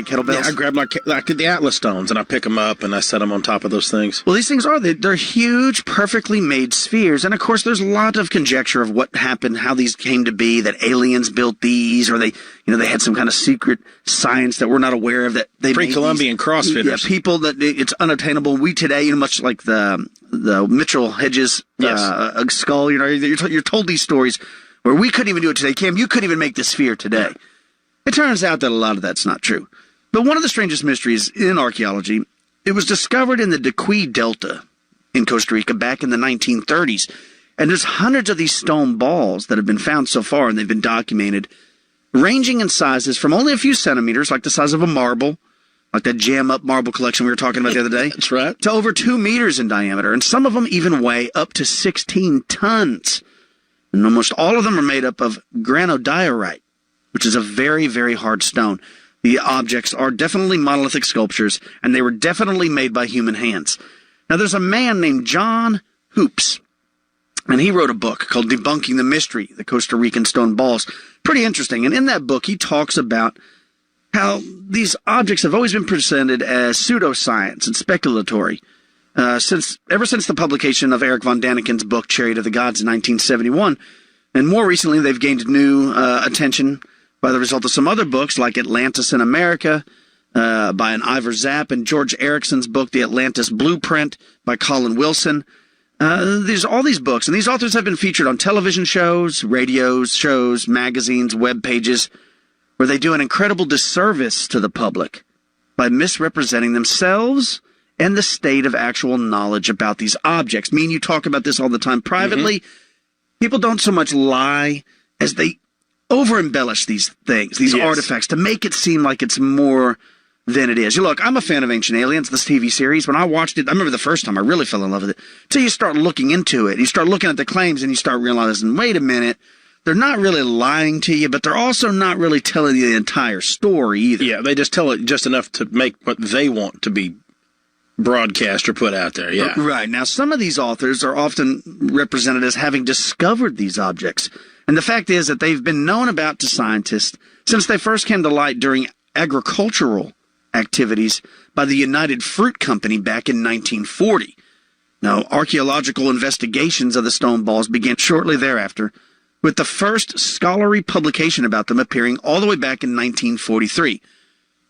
giant kettlebells? Yeah, I grab the Atlas stones and I pick them up and I set them on top of those things. Well, these things they're huge, perfectly made spheres. And of course, there's a lot of conjecture of what happened, how these came to be, that aliens built these, or they had some kind of secret science that we're not aware of, that they pre-Columbian CrossFitters. Yeah, people that it's unattainable. We today, much like the Mitchell Hedges skull, you're told these stories where we couldn't even do it today. Cam, you couldn't even make the sphere today. It turns out that a lot of that's not true. But one of the strangest mysteries in archaeology, it was discovered in the Debunking Delta in Costa Rica back in the 1930s. And there's hundreds of these stone balls that have been found so far, and they've been documented, ranging in sizes from only a few centimeters, like the size of a marble, like that jam-up marble collection we were talking about the other day. That's right. To over 2 meters in diameter. And some of them even weigh up to 16 tons. And almost all of them are made up of granodiorite, which is a very, very hard stone. The objects are definitely monolithic sculptures, and they were definitely made by human hands. Now, there's a man named John Hoops, and he wrote a book called Debunking the Mystery, the Costa Rican Stone Balls. Pretty interesting. And in that book, he talks about how these objects have always been presented as pseudoscience and speculatory, ever since the publication of Eric von Daniken's book, Chariot of the Gods, in 1971. And more recently, they've gained new attention by the result of some other books like Atlantis in America by an Ivor Zapp, and George Erickson's book, The Atlantis Blueprint by Colin Wilson. There's all these books, and these authors have been featured on television shows, radio shows, magazines, web pages, where they do an incredible disservice to the public by misrepresenting themselves and the state of actual knowledge about these objects. Me and you talk about this all the time privately. People don't so much lie as they over-embellish these things, these artifacts, to make it seem like it's more than it is. Look, I'm a fan of Ancient Aliens, this TV series. When I watched it, I remember the first time I really fell in love with it. Until you start looking into it, you start looking at the claims, and you start realizing, wait a minute, they're not really lying to you, but they're also not really telling you the entire story either. Yeah, they just tell it just enough to make what they want to be broadcast or put out there, yeah. Right. Now, some of these authors are often represented as having discovered these objects. And the fact is that they've been known about to scientists since they first came to light during agricultural activities by the United Fruit Company back in 1940. Now, archaeological investigations of the stone balls began shortly thereafter, with the first scholarly publication about them appearing all the way back in 1943.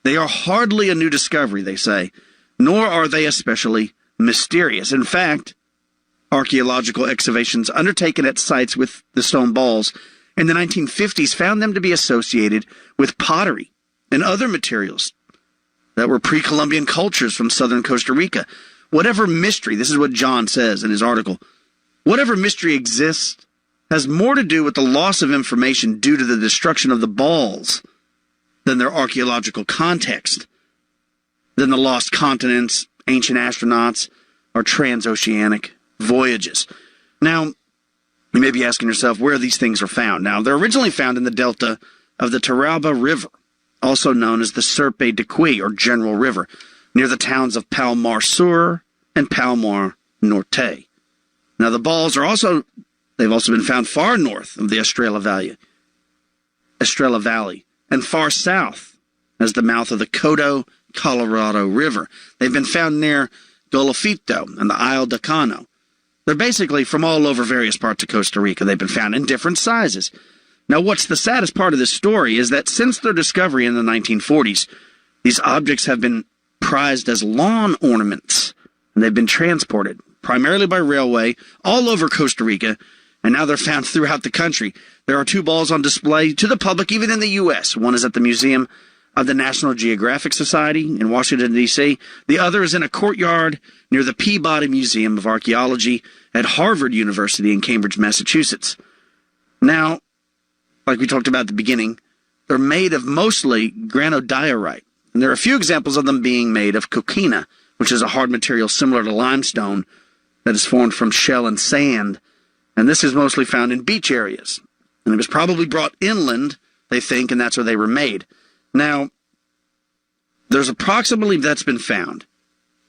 They are hardly a new discovery, they say, nor are they especially mysterious. In fact, archaeological excavations undertaken at sites with the stone balls in the 1950s found them to be associated with pottery and other materials that were pre-Columbian cultures from southern Costa Rica. Whatever mystery, this is what John says in his article, whatever mystery exists has more to do with the loss of information due to the destruction of the balls than their archaeological context, than the lost continents, ancient astronauts, or transoceanic voyages. Now, you may be asking yourself where these things are found. Now, they're originally found in the delta of the Taraba River, also known as the Serpe de Cui, or General River, near the towns of Palmar Sur and Palmar Norte. Now, the balls they've also been found far north of the Estrella Valley, and far south as the mouth of the Coto, Colorado River. They've been found near Golfito and the Isle de Cano. They're basically from all over various parts of Costa Rica. They've been found in different sizes. Now, what's the saddest part of this story is that since their discovery in the 1940s, these objects have been prized as lawn ornaments, and they've been transported, primarily by railway, all over Costa Rica, and now they're found throughout the country. There are 2 balls on display to the public, even in the U.S. One is at the Museum of the National Geographic Society in Washington, D.C. The other is in a courtyard near the Peabody Museum of Archaeology at Harvard University in Cambridge, Massachusetts. Now, like we talked about at the beginning, they're made of mostly granodiorite, and there are a few examples of them being made of coquina, which is a hard material similar to limestone that is formed from shell and sand, and this is mostly found in beach areas. And it was probably brought inland, they think, and that's where they were made. Now, there's approximately, that's been found,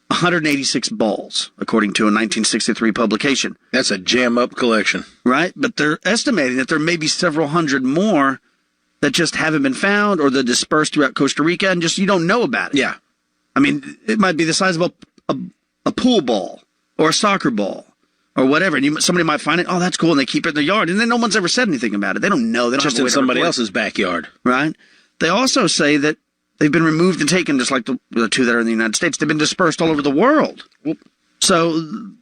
186 balls, according to a 1963 publication. That's a jam-up collection. Right? But they're estimating that there may be several hundred more that just haven't been found, or they're dispersed throughout Costa Rica and just you don't know about it. Yeah. I mean, it might be the size of a pool ball or a soccer ball or whatever. And somebody might find it. Oh, that's cool. And they keep it in their yard. And then no one's ever said anything about it. They don't know. They don't just have a way in to somebody report it. else's backyard. Right. They also say that they've been removed and taken, just like the two that are in the United States. They've been dispersed all over the world. So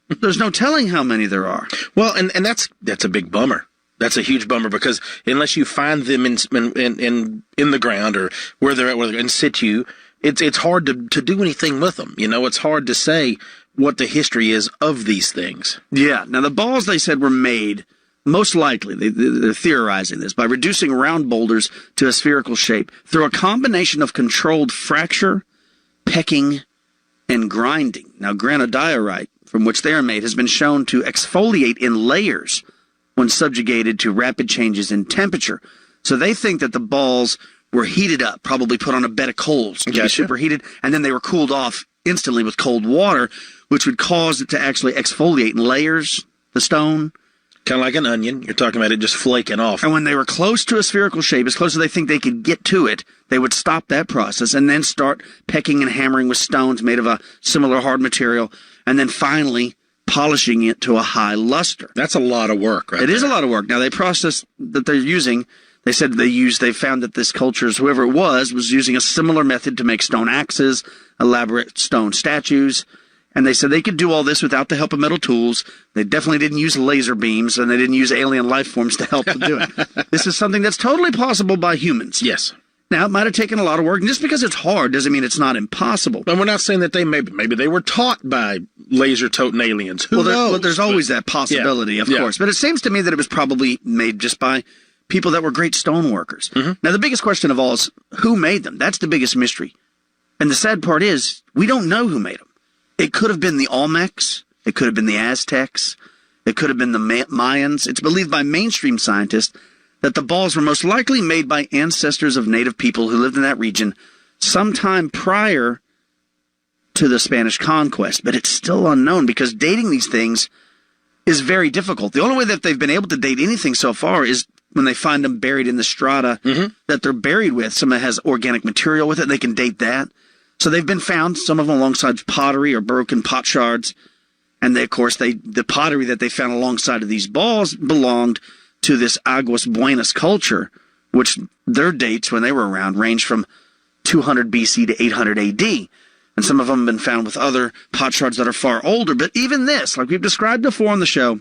there's no telling how many there are. Well, and that's a big bummer. That's a huge bummer, because unless you find them in the ground or where they're at, in situ, it's hard to do anything with them. You know, it's hard to say what the history is of these things. Yeah. Now, the balls, they said, were made, most likely, they're theorizing this, by reducing round boulders to a spherical shape through a combination of controlled fracture, pecking, and grinding. Now, granodiorite, from which they are made, has been shown to exfoliate in layers when subjugated to rapid changes in temperature. So they think that the balls were heated up, probably put on a bed of coals to be superheated, and then they were cooled off instantly with cold water, which would cause it to actually exfoliate in layers, the stone. Kind of like an onion. You're talking about it just flaking off. And when they were close to a spherical shape, as close as they think they could get to it, they would stop that process and then start pecking and hammering with stones made of a similar hard material, and then finally polishing it to a high luster. That's a lot of work, right? It is a lot of work. Now, the process that they're using, they said they found that this culture's, whoever it was using a similar method to make stone axes, elaborate stone statues. And they said they could do all this without the help of metal tools. They definitely didn't use laser beams, and they didn't use alien life forms to help them do it. This is something that's totally possible by humans. Yes. Now, it might have taken a lot of work, and just because it's hard doesn't mean it's not impossible. But we're not saying that maybe they were taught by laser-toting aliens. Who knows? Well, there's always that possibility, of course. But it seems to me that it was probably made just by people that were great stone workers. Mm-hmm. Now, the biggest question of all is, who made them? That's the biggest mystery. And the sad part is, we don't know who made them. It could have been the Olmecs. It could have been the Aztecs. It could have been the Mayans. It's believed by mainstream scientists that the balls were most likely made by ancestors of native people who lived in that region sometime prior to the Spanish conquest. But it's still unknown, because dating these things is very difficult. The only way that they've been able to date anything so far is when they find them buried in the strata that they're buried with. Some that has organic material with it, they can date that. So they've been found, some of them alongside pottery or broken pot shards. And they, of course, the pottery that they found alongside of these balls belonged to this Aguas Buenas culture, which their dates when they were around range from 200 BC to 800 AD. And some of them have been found with other pot shards that are far older. But even this, like we've described before on the show,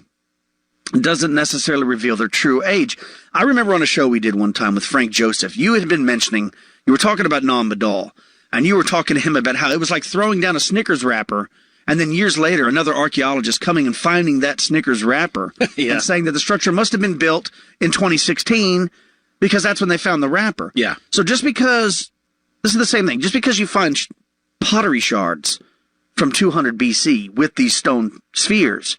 doesn't necessarily reveal their true age. I remember on a show we did one time with Frank Joseph, you had been mentioning, you were talking about Nambadal, and you were talking to him about how it was like throwing down a Snickers wrapper, and then years later, another archaeologist coming and finding that Snickers wrapper and saying that the structure must have been built in 2016 because that's when they found the wrapper. Yeah. So just because, this is the same thing, just because you find pottery shards from 200 BC with these stone spheres,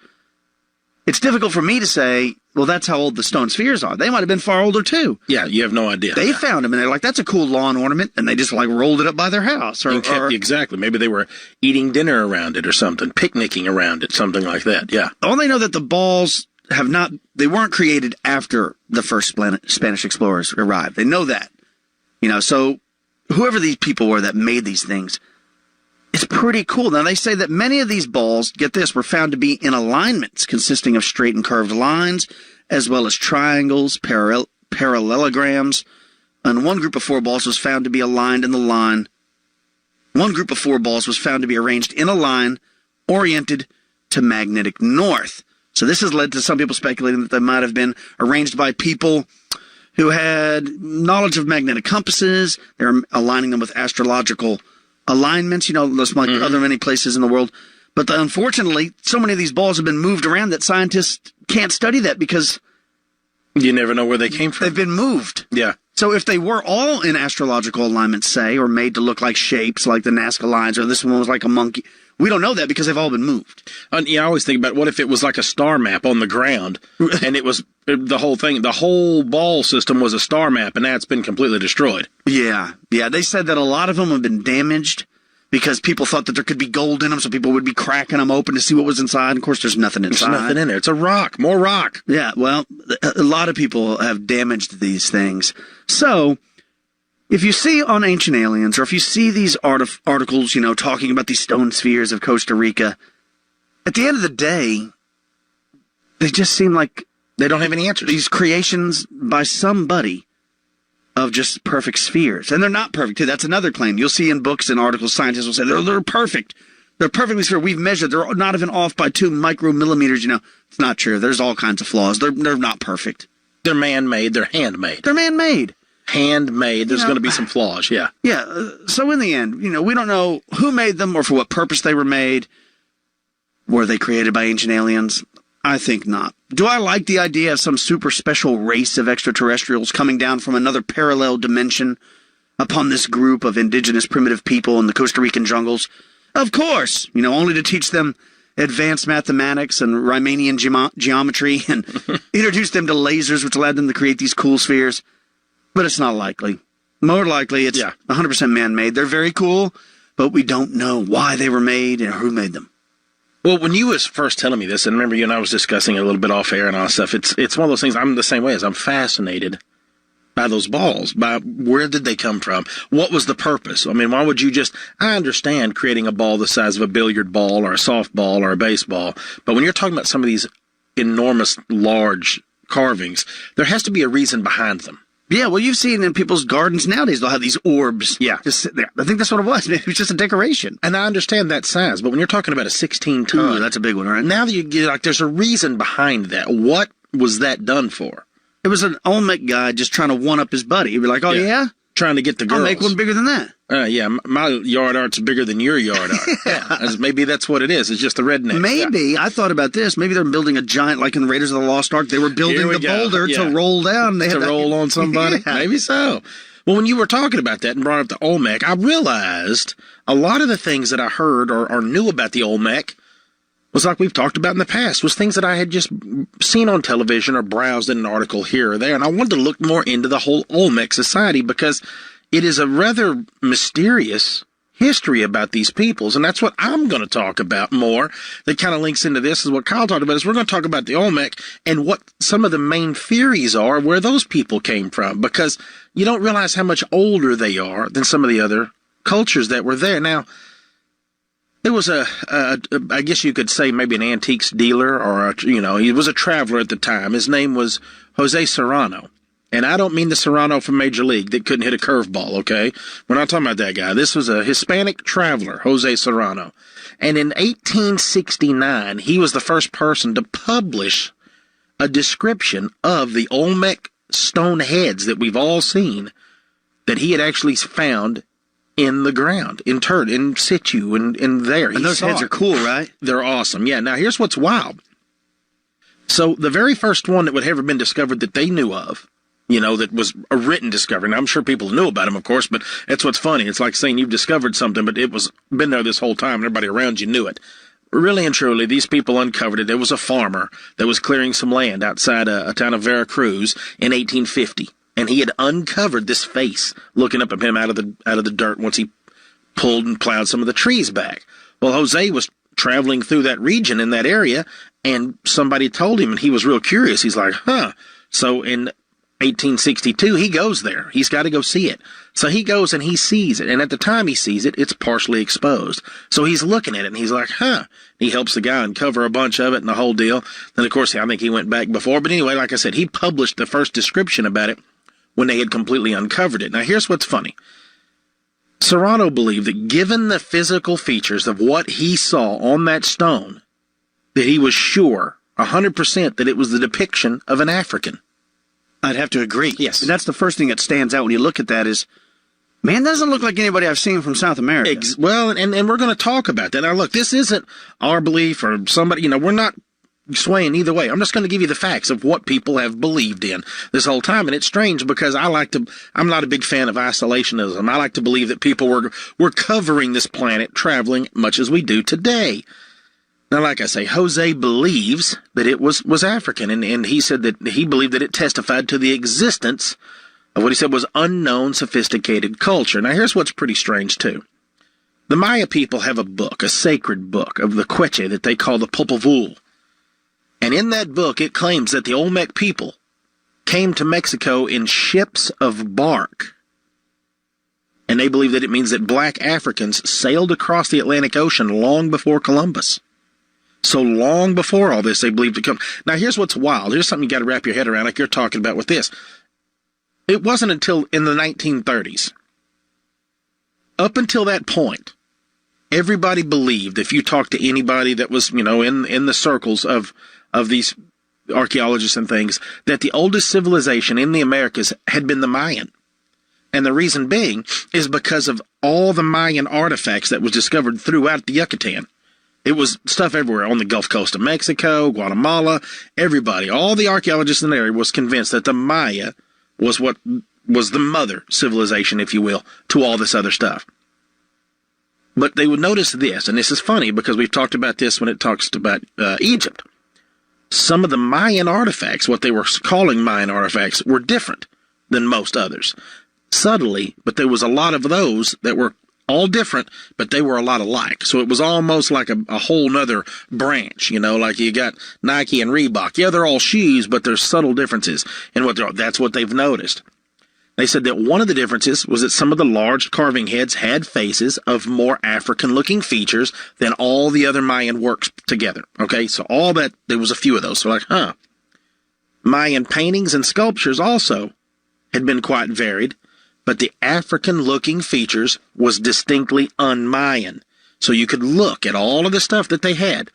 it's difficult for me to say, well, that's how old the stone spheres are. They might have been far older, too. Yeah, you have no idea. They found them, and they're like, that's a cool lawn ornament, and they just, like, rolled it up by their house. Exactly. Maybe they were eating dinner around it or something, picnicking around it, something like that, yeah. Only know that the balls they weren't created after the first Spanish explorers arrived. They know that. You know, so whoever these people were that made these things, it's pretty cool. Now, they say that many of these balls, get this, were found to be in alignments consisting of straight and curved lines, as well as triangles, parallelograms. And one group of 4 balls was found to be aligned in the line. One group of 4 balls was found to be arranged in a line oriented to magnetic north. So this has led to some people speculating that they might have been arranged by people who had knowledge of magnetic compasses. They're aligning them with astrological alignments, you know, just like other many places in the world. But unfortunately, so many of these balls have been moved around that scientists can't study that because you never know where they came from. They've been moved. Yeah. So if they were all in astrological alignment, say, or made to look like shapes, like the Nazca lines, or this one was like a monkey, we don't know that because they've all been moved. I always think about what if it was like a star map on the ground, and it was the whole thing, the whole ball system was a star map, and now it's been completely destroyed. Yeah. They said that a lot of them have been damaged, because people thought that there could be gold in them, so people would be cracking them open to see what was inside. And of course, there's nothing inside. There's nothing in there. It's a rock, more rock. Yeah, well, a lot of people have damaged these things. So, if you see on Ancient Aliens, or if you see these articles, talking about these stone spheres of Costa Rica, at the end of the day, they just seem like they don't have any answers. These creations by somebody of just perfect spheres. And they're not perfect, too. That's another claim. You'll see in books and articles, scientists will say, they're perfect. They're perfectly sphere. We've measured. They're not even off by 2 micromillimeters. It's not true. There's all kinds of flaws. They're not perfect. They're man-made. They're handmade. They're man-made. Handmade. There's going to be some flaws, yeah. Yeah. So in the end, we don't know who made them or for what purpose they were made. Were they created by ancient aliens? I think not. Do I like the idea of some super special race of extraterrestrials coming down from another parallel dimension upon this group of indigenous primitive people in the Costa Rican jungles? Of course, only to teach them advanced mathematics and Riemannian geometry and introduce them to lasers, which allowed them to create these cool spheres. But it's not likely. More likely, it's 100% man-made. They're very cool, but we don't know why they were made and who made them. Well, when you was first telling me this, and remember you and I was discussing it a little bit off air and all that stuff, it's one of those things, I'm the same way as I'm fascinated by those balls, by where did they come from? What was the purpose? I mean, why would you I understand creating a ball the size of a billiard ball or a softball or a baseball, but when you're talking about some of these enormous, large carvings, there has to be a reason behind them. Yeah, well, you've seen in people's gardens nowadays, they'll have these orbs. Yeah. Just sitting there. I think that's what it was. It was just a decoration. And I understand that size, but when you're talking about a 16-ton... Ooh, that's a big one, right? Now that you get, there's a reason behind that. What was that done for? It was an Olmec guy just trying to one-up his buddy. He'd be like, yeah? Trying to get the girls. I'll make one bigger than that. Yeah, my yard art's bigger than your yard art. Yeah. Maybe that's what it is. It's just the redneck. Maybe. Yeah. I thought about this. Maybe they're building a giant, like in the Raiders of the Lost Ark, they were building the boulder to roll down. They had to roll on somebody? Yeah. Maybe so. Well, when you were talking about that and brought up the Olmec, I realized a lot of the things that I heard or knew about the Olmec was like we've talked about in the past, was things that I had just seen on television or browsed in an article here or there. And I wanted to look more into the whole Olmec society because it is a rather mysterious history about these peoples, and that's what I'm going to talk about more. That kind of links into this is what Kyle talked about, is we're going to talk about the Olmec and what some of the main theories are, where those people came from, because you don't realize how much older they are than some of the other cultures that were there. Now, there was I guess you could say maybe an antiques dealer, or he was a traveler at the time. His name was Jose Serrano. And I don't mean the Serrano from Major League that couldn't hit a curveball, okay? We're not talking about that guy. This was a Hispanic traveler, Jose Serrano. And in 1869, he was the first person to publish a description of the Olmec stone heads that we've all seen, that he had actually found in the ground, interred, in situ, and there. And those heads are cool, right? They're awesome. Yeah, now here's what's wild. So the very first one that would have ever been discovered that they knew of, that was a written discovery. Now, I'm sure people knew about him, of course, but that's what's funny. It's like saying you've discovered something, but it was been there this whole time, and everybody around you knew it. Really and truly, these people uncovered it. There was a farmer that was clearing some land outside a town of Veracruz in 1850, and he had uncovered this face looking up at him out of the dirt once he pulled and plowed some of the trees back. Well, Jose was traveling through that region in that area, and somebody told him, and he was real curious. He's like, So in 1862, he goes there. He's got to go see it. So he goes and he sees it. And at the time he sees it, it's partially exposed. So he's looking at it and he's like, He helps the guy uncover a bunch of it and the whole deal. Then, of course, I think he went back before. But anyway, like I said, he published the first description about it when they had completely uncovered it. Now, here's what's funny. Serrano believed that given the physical features of what he saw on that stone, that he was sure 100% that it was the depiction of an African. I'd have to agree. Yes. And that's the first thing that stands out when you look at that is, man, doesn't look like anybody I've seen from South America. Well, and we're going to talk about that. Now, look, this isn't our belief or somebody, we're not swaying either way. I'm just going to give you the facts of what people have believed in this whole time. And it's strange because I'm not a big fan of isolationism. I like to believe that people were covering this planet, traveling much as we do today. Now, like I say, Jose believes that it was African, and he said that he believed that it testified to the existence of what he said was unknown sophisticated culture. Now, here's what's pretty strange, too. The Maya people have a book, a sacred book of the Queche that they call the Popol Vuh. And in that book, it claims that the Olmec people came to Mexico in ships of bark. And they believe that it means that black Africans sailed across the Atlantic Ocean long before Columbus. So long before all this, they believed to come. Now, here's what's wild. Here's something you got to wrap your head around, like you're talking about with this. It wasn't until in the 1930s. Up until that point, everybody believed, if you talked to anybody that was, in the circles of these archaeologists and things, that the oldest civilization in the Americas had been the Mayan. And the reason being is because of all the Mayan artifacts that was discovered throughout the Yucatan. It was stuff everywhere on the Gulf Coast of Mexico, Guatemala, everybody. All the archaeologists in the area was convinced that the Maya was what was the mother civilization, if you will, to all this other stuff. But they would notice this, and this is funny because we've talked about this when it talks about Egypt. Some of the Mayan artifacts, what they were calling Mayan artifacts, were different than most others. Subtly, but there was a lot of those that were all different, but they were a lot alike. So it was almost like a whole nother branch, like you got Nike and Reebok. Yeah, they're all shoes, but there's subtle differences in what they're. That's what they've noticed. They said that one of the differences was that some of the large carving heads had faces of more African-looking features than all the other Mayan works together. Okay, so all that, there was a few of those. So Mayan paintings and sculptures also had been quite varied, but the African-looking features was distinctly un-Mayan. So you could look at all of the stuff that they had.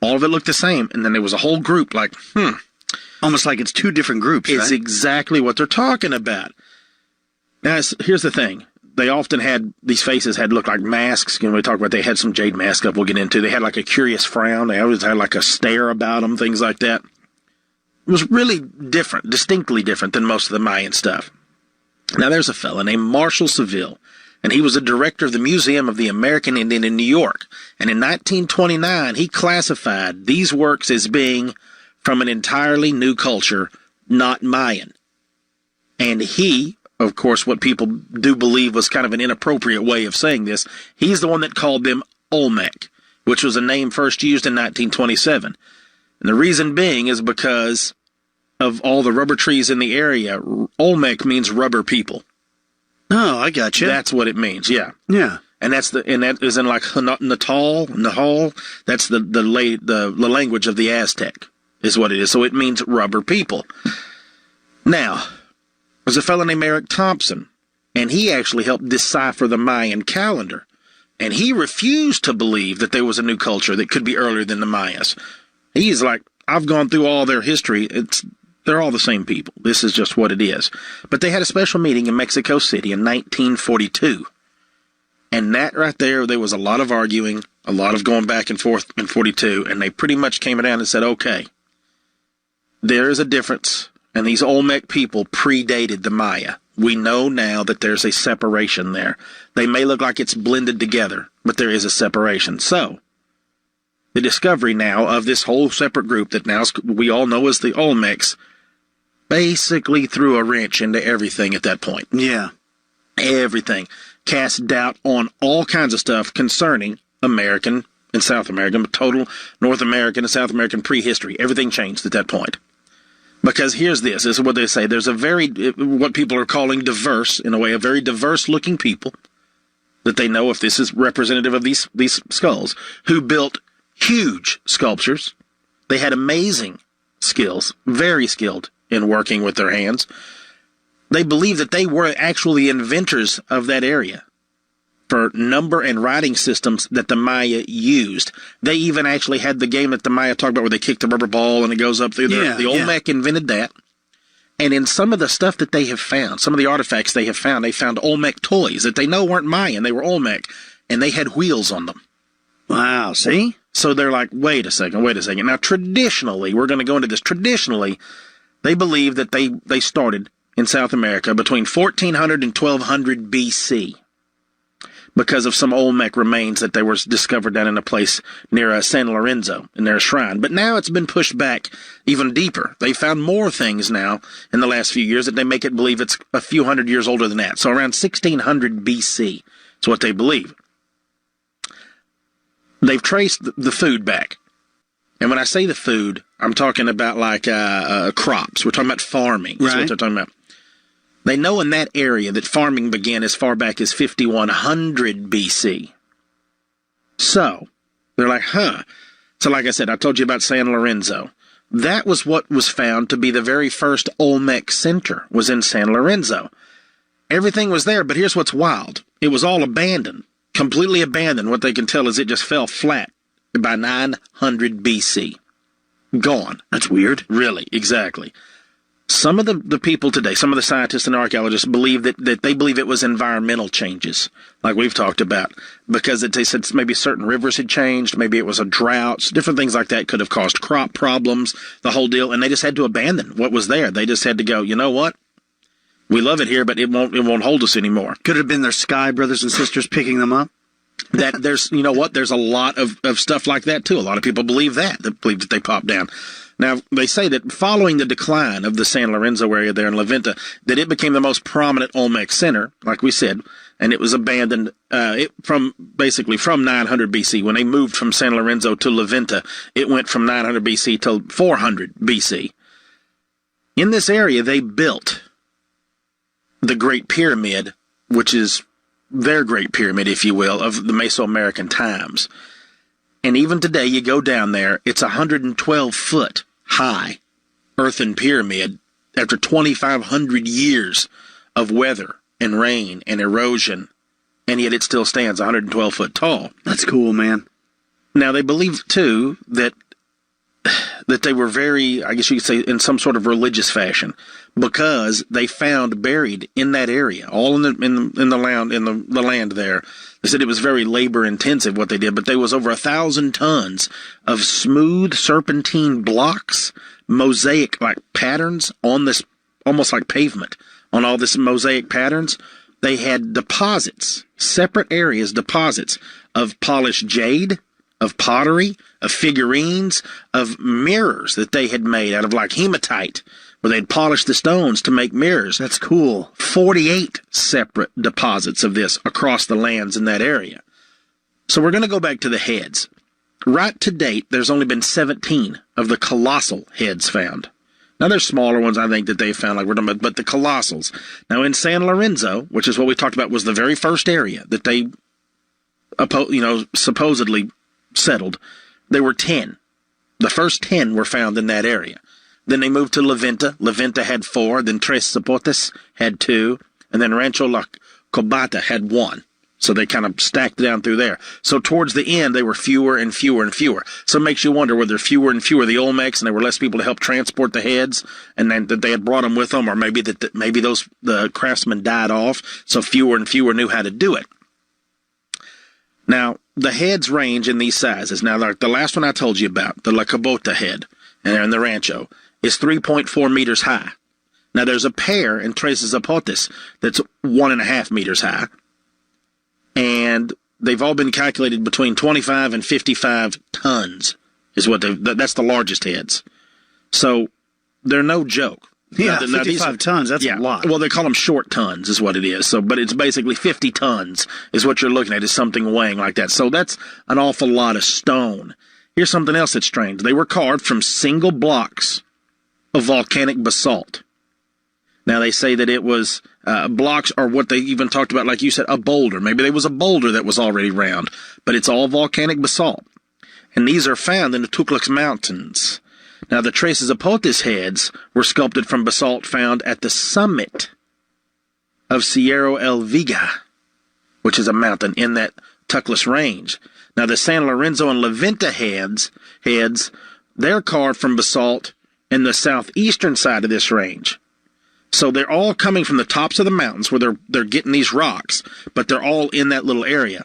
All of it looked the same, and then there was a whole group like, Almost like it's two different groups, It's right? exactly what they're talking about. Now, here's the thing. They often had, these faces had looked like masks. We talk about they had some jade mask up we'll get into. They had like a curious frown. They always had like a stare about them, things like that. It was really different, distinctly different than most of the Mayan stuff. Now, there's a fella named Marshall Seville, and he was a director of the Museum of the American Indian in New York. And in 1929, he classified these works as being from an entirely new culture, not Mayan. And he, of course, what people do believe was kind of an inappropriate way of saying this, he's the one that called them Olmec, which was a name first used in 1927. And the reason being is because of all the rubber trees in the area. Olmec means rubber people. Oh, I got you. That's what it means, yeah. Yeah. And that is in like Nahal. That's the language of the Aztec, is what it is. So it means rubber people. Now, there's a fellow named Eric Thompson, and he actually helped decipher the Mayan calendar. And he refused to believe that there was a new culture that could be earlier than the Mayas. He's like, I've gone through all their history. They're all the same people. This is just what it is. But they had a special meeting in Mexico City in 1942. And that right there was a lot of arguing, a lot of going back and forth in 42. And they pretty much came down and said, okay, there is a difference. And these Olmec people predated the Maya. We know now that there's a separation there. They may look like it's blended together, but there is a separation. So, the discovery now of this whole separate group that now we all know as the Olmecs basically threw a wrench into everything at that point. Yeah. Everything. Cast doubt on all kinds of stuff concerning American and South American, but total North American and South American prehistory. Everything changed at that point. Because this is what they say, there's what people are calling diverse, in a way, a very diverse looking people that they know, if this is representative of these skulls, who built huge sculptures. They had amazing skills, very skilled in working with their hands. They believe that they were actually inventors of that area for number and writing systems that the Maya used. They even actually had the game that the Maya talked about where they kick the rubber ball and it goes up through there. The Olmec invented that. And in some of the stuff that they have found, some of the artifacts they found Olmec toys that they know weren't Mayan. They were Olmec, and they had wheels on them. Wow, see? So they're like, wait a second. Now, traditionally, we're going to go into this. Traditionally, they believe that they started in South America between 1400 and 1200 BC because of some Olmec remains that they were discovered down in a place near San Lorenzo in their shrine. But now it's been pushed back even deeper. They found more things now in the last few years that they make it believe it's a few hundred years older than that. So around 1600 BC is what they believe. they've traced the food back. And when I say the food, I'm talking about like crops. We're talking about farming. That's what they're talking about. They know in that area that farming began as far back as 5100 BC. So they're like, So like I said, I told you about San Lorenzo. That was what was found to be the very first Olmec center, was in San Lorenzo. Everything was there, but here's what's wild. It was all abandoned, completely abandoned. What they can tell is it just fell flat by 900 BC. Gone. That's weird. Really, exactly. Some of the people today, some of the scientists and archaeologists believe that they believe it was environmental changes, like we've talked about, because they said maybe certain rivers had changed, maybe it was a drought, different things like that could have caused crop problems, the whole deal, and they just had to abandon what was there. They just had to go, you know what? We love it here, but it won't hold us anymore. Could have been their sky brothers and sisters picking them up. That there's, you know what? There's a lot of stuff like that too. A lot of people believe that they popped down. Now, they say that following the decline of the San Lorenzo area there in La Venta, that it became the most prominent Olmec center, like we said, and it was abandoned from 900 BC. When they moved from San Lorenzo to La Venta, it went from 900 BC to 400 BC. In this area, they built the Great Pyramid, which is their Great Pyramid, if you will, of the Mesoamerican times. And even today, you go down there, it's 112-foot high earthen pyramid after 2,500 years of weather and rain and erosion, and yet it still stands 112 foot tall. That's cool, man. Now, they believe, too, that they were very, I guess you could say, in some sort of religious fashion, because they found buried in that area, all in the land there. They said it was very labor intensive what they did, but there was over 1,000 tons of smooth serpentine blocks, mosaic like patterns on this, almost like pavement, on all this mosaic patterns. They had deposits, separate areas, deposits of polished jade, of pottery, of figurines, of mirrors that they had made out of like hematite, where they'd polished the stones to make mirrors. That's cool. 48 separate deposits of this across the lands in that area. So we're going to go back to the heads. Right to date, there's only been 17 of the colossal heads found. Now, there's smaller ones, I think, that they found, like we're talking about, but the colossals. Now, in San Lorenzo, which is what we talked about, was the very first area that they, supposedly settled, there were 10. The first 10 were found in that area. Then they moved to La Venta. La Venta had 4. Then Tres Zapotes had 2. And then Rancho La Cobata had 1. So they kind of stacked down through there. So towards the end, they wwere fewer and fewer and fewer. So it makes you wonder, were there fewer and fewer the Olmecs, and there were less people to help transport the heads, and then that they had brought them with them, or maybe the craftsmen died off, so fewer and fewer knew how to do it. Now, the heads range in these sizes. Now, the last one I told you about, the La Cobota head, and the Rancho, is 3.4 meters high. Now, there's a pair in Tres Zapotes that's 1.5 meters high. And they've all been calculated between 25 and 55 tons is what that's the largest heads. So they're no joke. Yeah, 55 tons, that's a lot. Well, they call them short tons is what it is. So, but it's basically 50 tons is what you're looking at, is something weighing like that. So that's an awful lot of stone. Here's something else that's strange. They were carved from single blocks of volcanic basalt. Now, they say that it was blocks, or what they even talked about, like you said, a boulder. Maybe there was a boulder that was already round, but it's all volcanic basalt. And these are found in the Tuxtla Mountains. Now, the Tres Zapotes heads were sculpted from basalt found at the summit of Cerro El Viga, which is a mountain in that Tuxtla range. Now, the San Lorenzo and La Venta heads, they're carved from basalt in the southeastern side of this range. So they're all coming from the tops of the mountains where they're getting these rocks, but they're all in that little area.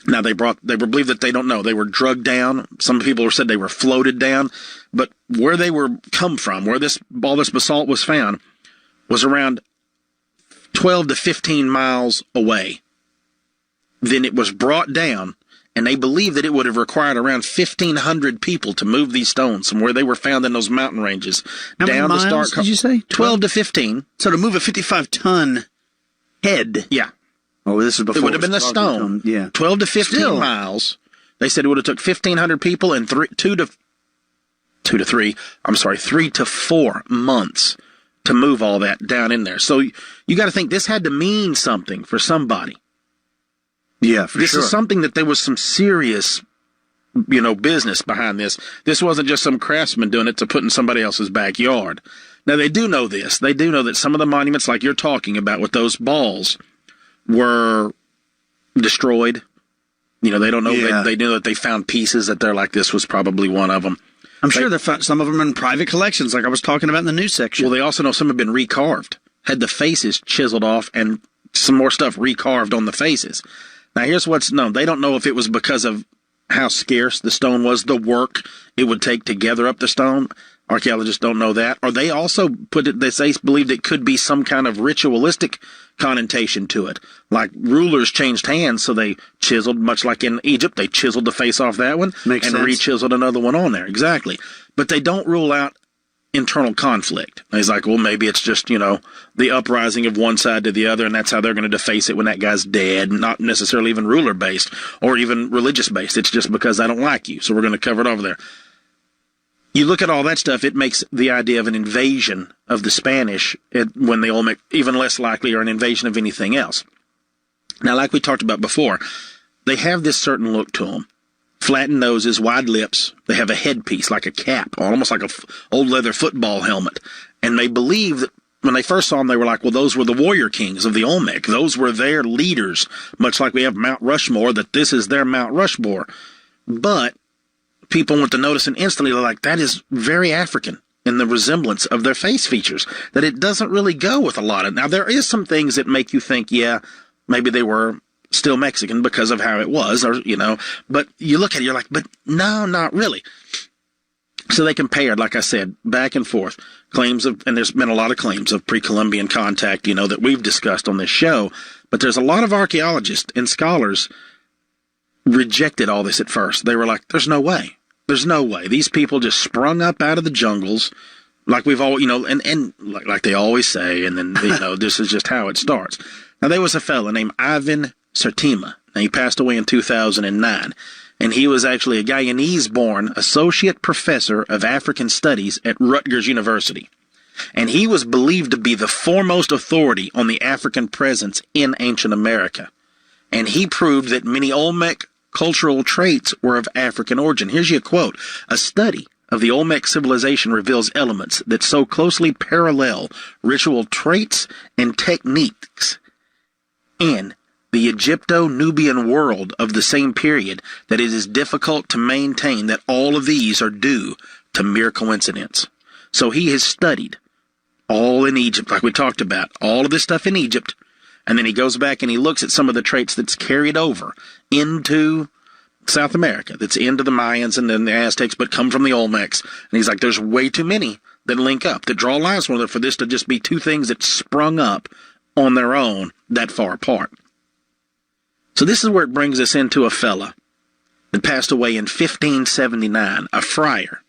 Now, they were believed that they don't know. They were drugged down. Some people said they were floated down. But where they were come from, where all this basalt was found, was around 12 to 15 miles away. Then it was brought down, and they believe that it would have required around 1,500 people to move these stones from where they were found in those mountain ranges. How down many miles to did you say? 12 to 15. So to move a 55-ton head. Yeah. Oh, this is before it would have been the stone. Yeah. 12 to 15 miles They said it would have took 1,500 people and 3 to 4 months to move all that down in there. So you got to think this had to mean something for somebody. Yeah, for this sure. Is something that there was some serious, business behind this. This wasn't just some craftsman doing it to put in somebody else's backyard. Now, they do know this. They do know that some of the monuments, like you're talking about with those balls, were destroyed. They don't know. Yeah. They knew that they found pieces that they're like, this was probably one of them. I'm sure they found some of them in private collections, like I was talking about in the news section. Well, they also know some have been recarved, had the faces chiseled off, and some more stuff recarved on the faces. Now, here's what's known. They don't know if it was because of how scarce the stone was, the work it would take to gather up the stone. Archaeologists don't know that. Or they also they believed it could be some kind of ritualistic connotation to it. Like rulers changed hands, so they chiseled, much like in Egypt, they chiseled the face off that one Makes and sense. re-chiseled another one on there. Exactly. But they don't rule out internal conflict. And he's like, well, maybe it's just, the uprising of one side to the other, and that's how they're going to deface it when that guy's dead, not necessarily even ruler-based or even religious-based. It's just because I don't like you, so we're going to cover it over there. You look at all that stuff, it makes the idea of an invasion of the Spanish when the Olmec even less likely, or an invasion of anything else. Now, like we talked about before, they have this certain look to them. Flattened noses, wide lips. They have a headpiece, like a cap, almost like a old leather football helmet. And they believe that when they first saw them, they were like, well, those were the warrior kings of the Olmec. Those were their leaders, much like we have Mount Rushmore, that this is their Mount Rushmore. But people went to notice, and instantly they're like, that is very African in the resemblance of their face features, that it doesn't really go with a lot of. Now, there is some things that make you think, yeah, maybe they were still Mexican because of how it was, or, but you look at it, you're like, but no, not really. So they compared, like I said, back and forth, claims of, and there's been a lot of claims of pre-Columbian contact, that we've discussed on this show, but there's a lot of archaeologists and scholars rejected all this at first. They were like, there's no way. There's no way. These people just sprung up out of the jungles, like we've all, and like they always say, and then, this is just how it starts. Now, there was a fella named Ivan Sertima. Now, he passed away in 2009, and he was actually a Guyanese-born associate professor of African studies at Rutgers University. And he was believed to be the foremost authority on the African presence in ancient America. And he proved that many Olmec cultural traits were of African origin. Here's your quote. A study of the Olmec civilization reveals elements that so closely parallel ritual traits and techniques in the Egypto-Nubian world of the same period that it is difficult to maintain that all of these are due to mere coincidence. So he has studied all in Egypt, like we talked about, all of this stuff in Egypt, and then he goes back and he looks at some of the traits that's carried over into South America, that's into the Mayans and then the Aztecs, but come from the Olmecs. And he's like, there's way too many that link up, that draw lines from there for this to just be two things that sprung up on their own that far apart. So this is where it brings us into a fella that passed away in 1579, a friar,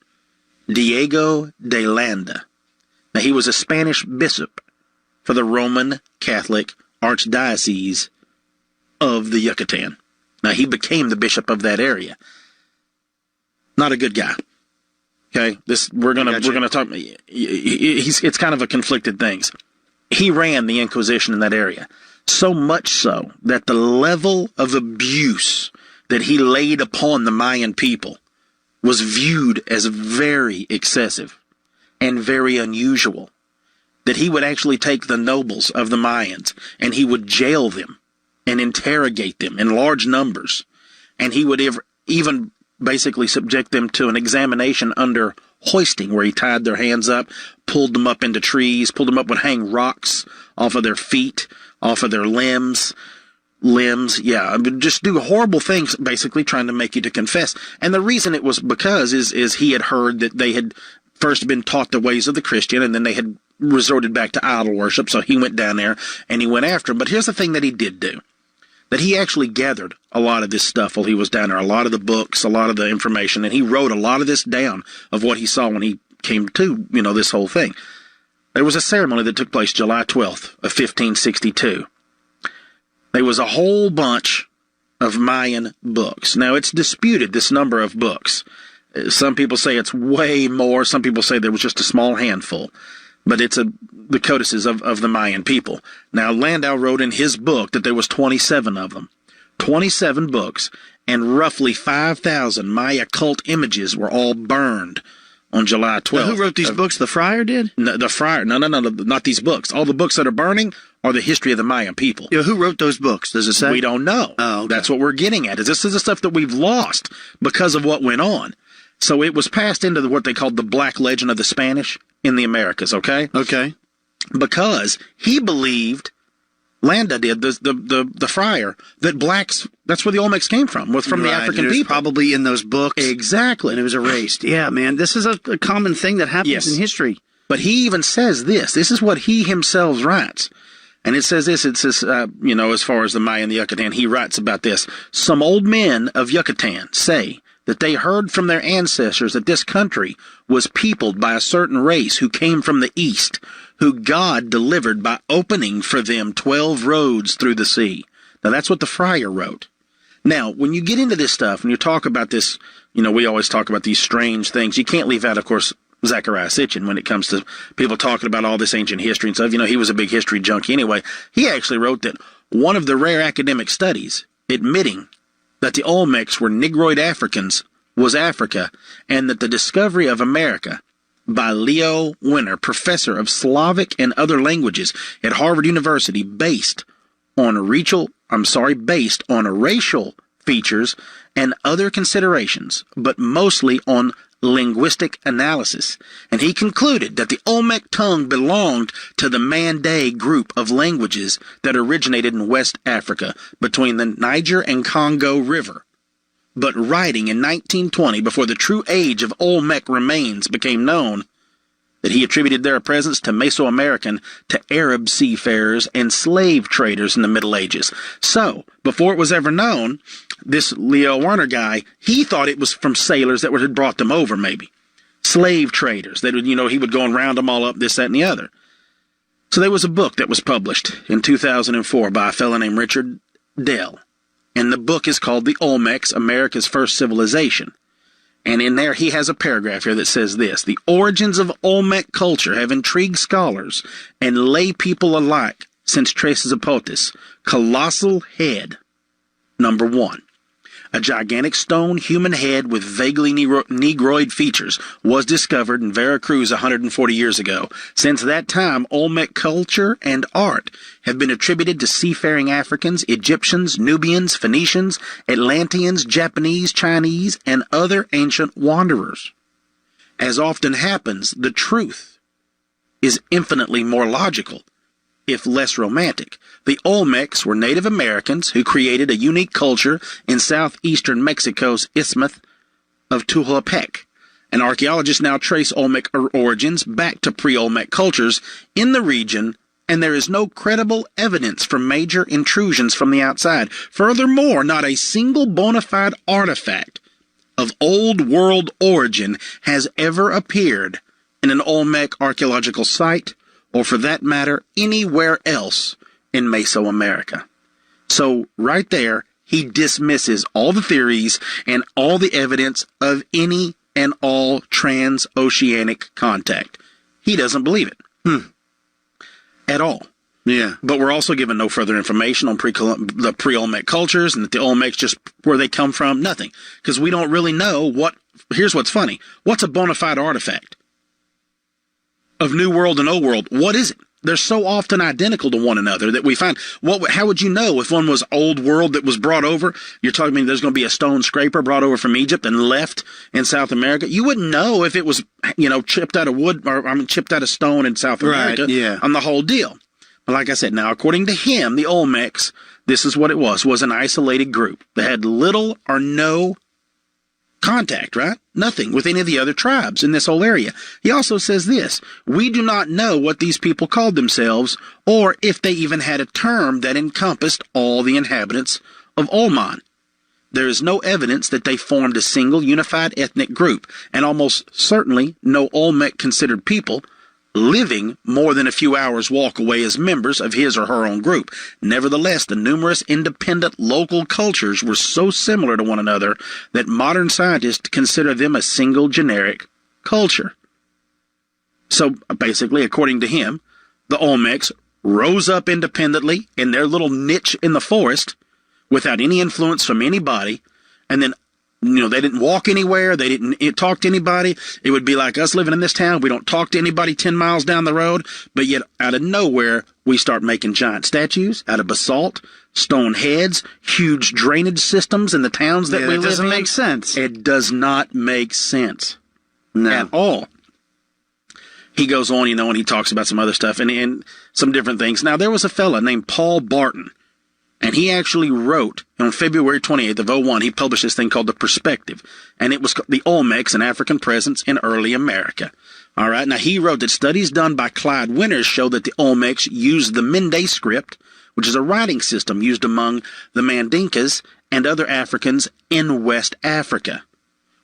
Diego de Landa. Now, he was a Spanish bishop for the Roman Catholic Archdiocese of the Yucatan. Now, he became the bishop of that area. Not a good guy. Okay, we're gonna talk. It's kind of a conflicted things. He ran the Inquisition in that area, so much so that the level of abuse that he laid upon the Mayan people was viewed as very excessive and very unusual. That he would actually take the nobles of the Mayans and he would jail them and interrogate them in large numbers. And he would even basically subject them to an examination under hoisting, where he tied their hands up, pulled them up into trees, would hang rocks off of their feet, off of their limbs, just do horrible things, basically trying to make you to confess. And the reason it was because is he had heard that they had first been taught the ways of the Christian, and then they had resorted back to idol worship, so he went down there and he went after him. But here's the thing that he did do, that he actually gathered a lot of this stuff while he was down there, a lot of the books, a lot of the information, and he wrote a lot of this down of what he saw when he came to, this whole thing. There was a ceremony that took place July 12th of 1562. There was a whole bunch of Mayan books. Now, it's disputed, this number of books. Some people say it's way more. Some people say there was just a small handful. But it's the codices of the Mayan people. Now, Landau wrote in his book that there was 27 of them. 27 books, and roughly 5,000 Maya cult images were all burned on July 12th. Now, who wrote these books? The friar did? No, the friar. No, not these books. All the books that are burning are the history of the Mayan people. Yeah, who wrote those books? Does it say? We don't know. Oh, okay. That's what we're getting at. This is the stuff that we've lost because of what went on. So it was passed into what they called the Black Legend of the Spanish in the Americas, okay? Okay. Because he believed, Landa did, the friar, that blacks, that's where the Olmecs came from, was from the African people. Probably in those books. Exactly. And it was erased. Yeah, man, this is a common thing that happens in history. But he even says this. This is what he himself writes. And it says this, as far as the Maya and the Yucatan, he writes about this. Some old men of Yucatan say that they heard from their ancestors that this country was peopled by a certain race who came from the east, who God delivered by opening for them 12 roads through the sea. Now, that's what the friar wrote. Now, when you get into this stuff, when you talk about this, we always talk about these strange things. You can't leave out, of course, Zechariah Sitchin when it comes to people talking about all this ancient history and stuff. He was a big history junkie anyway. He actually wrote that one of the rare academic studies admitting that the Olmecs were Negroid Africans was Africa, and that the discovery of America by Leo Winter, professor of Slavic and other languages at Harvard University, based on racial features and other considerations, but mostly on linguistic analysis. And he concluded that the Olmec tongue belonged to the Mande group of languages that originated in West Africa between the Niger and Congo River. But writing in 1920, before the true age of Olmec remains became known, that he attributed their presence to Mesoamerican, to Arab seafarers and slave traders in the Middle Ages. So, before it was ever known, this Leo Werner guy, he thought it was from sailors that had brought them over, maybe. Slave traders. That would, he would go and round them all up, this, that, and the other. So there was a book that was published in 2004 by a fellow named Richard Dell. And the book is called The Olmecs, America's First Civilization. And in there he has a paragraph here that says this: the origins of Olmec culture have intrigued scholars and lay people alike since traces of Potus. Colossal head, number 1. A gigantic stone human head with vaguely Negroid features was discovered in Veracruz 140 years ago. Since that time, Olmec culture and art have been attributed to seafaring Africans, Egyptians, Nubians, Phoenicians, Atlanteans, Japanese, Chinese, and other ancient wanderers. As often happens, the truth is infinitely more logical, if less romantic. The Olmecs were Native Americans who created a unique culture in southeastern Mexico's Isthmus of Tehuantepec. And archaeologists now trace Olmec origins back to pre-Olmec cultures in the region, and there is no credible evidence for major intrusions from the outside. Furthermore, not a single bona fide artifact of Old World origin has ever appeared in an Olmec archaeological site, or for that matter, anywhere else in Mesoamerica. So right there, he dismisses all the theories and all the evidence of any and all transoceanic contact. He doesn't believe it. At all. Yeah. But we're also given no further information on the pre-Olmec cultures, and that the Olmecs, just where they come from, nothing. Because we don't really know here's what's funny. What's a bona fide artifact of New World and Old World? What is it? They're so often identical to one another that we find, how would you know if one was Old World that was brought over? You're talking about there's going to be a stone scraper brought over from Egypt and left in South America. You wouldn't know if it was, chipped out of wood, or chipped out of stone in South America. Right, yeah. On the whole deal. But like I said, now, according to him, the Olmecs, this is what it was an isolated group that had little or no contact, right? Nothing with any of the other tribes in this whole area. He also says this: we do not know what these people called themselves, or if they even had a term that encompassed all the inhabitants of Olman. There is no evidence that they formed a single unified ethnic group, and almost certainly no Olmec considered people living more than a few hours' walk away as members of his or her own group. Nevertheless, the numerous independent local cultures were so similar to one another that modern scientists consider them a single generic culture. So basically, according to him, the Olmecs rose up independently in their little niche in the forest without any influence from anybody, and then they didn't walk anywhere. They didn't talk to anybody. It would be like us living in this town. We don't talk to anybody 10 miles down the road, but yet out of nowhere, we start making giant statues out of basalt, stone heads, huge drainage systems in the towns that we live in. It doesn't make sense. It does not make sense at all. He goes on, and he talks about some other stuff and some different things. Now, there was a fella named Paul Barton, and he actually wrote, on February 28th of 01, he published this thing called The Perspective, and it was the Olmecs, an African presence in early America. All right, now he wrote that studies done by Clyde Winters show that the Olmecs used the Mende script, which is a writing system used among the Mandinkas and other Africans in West Africa.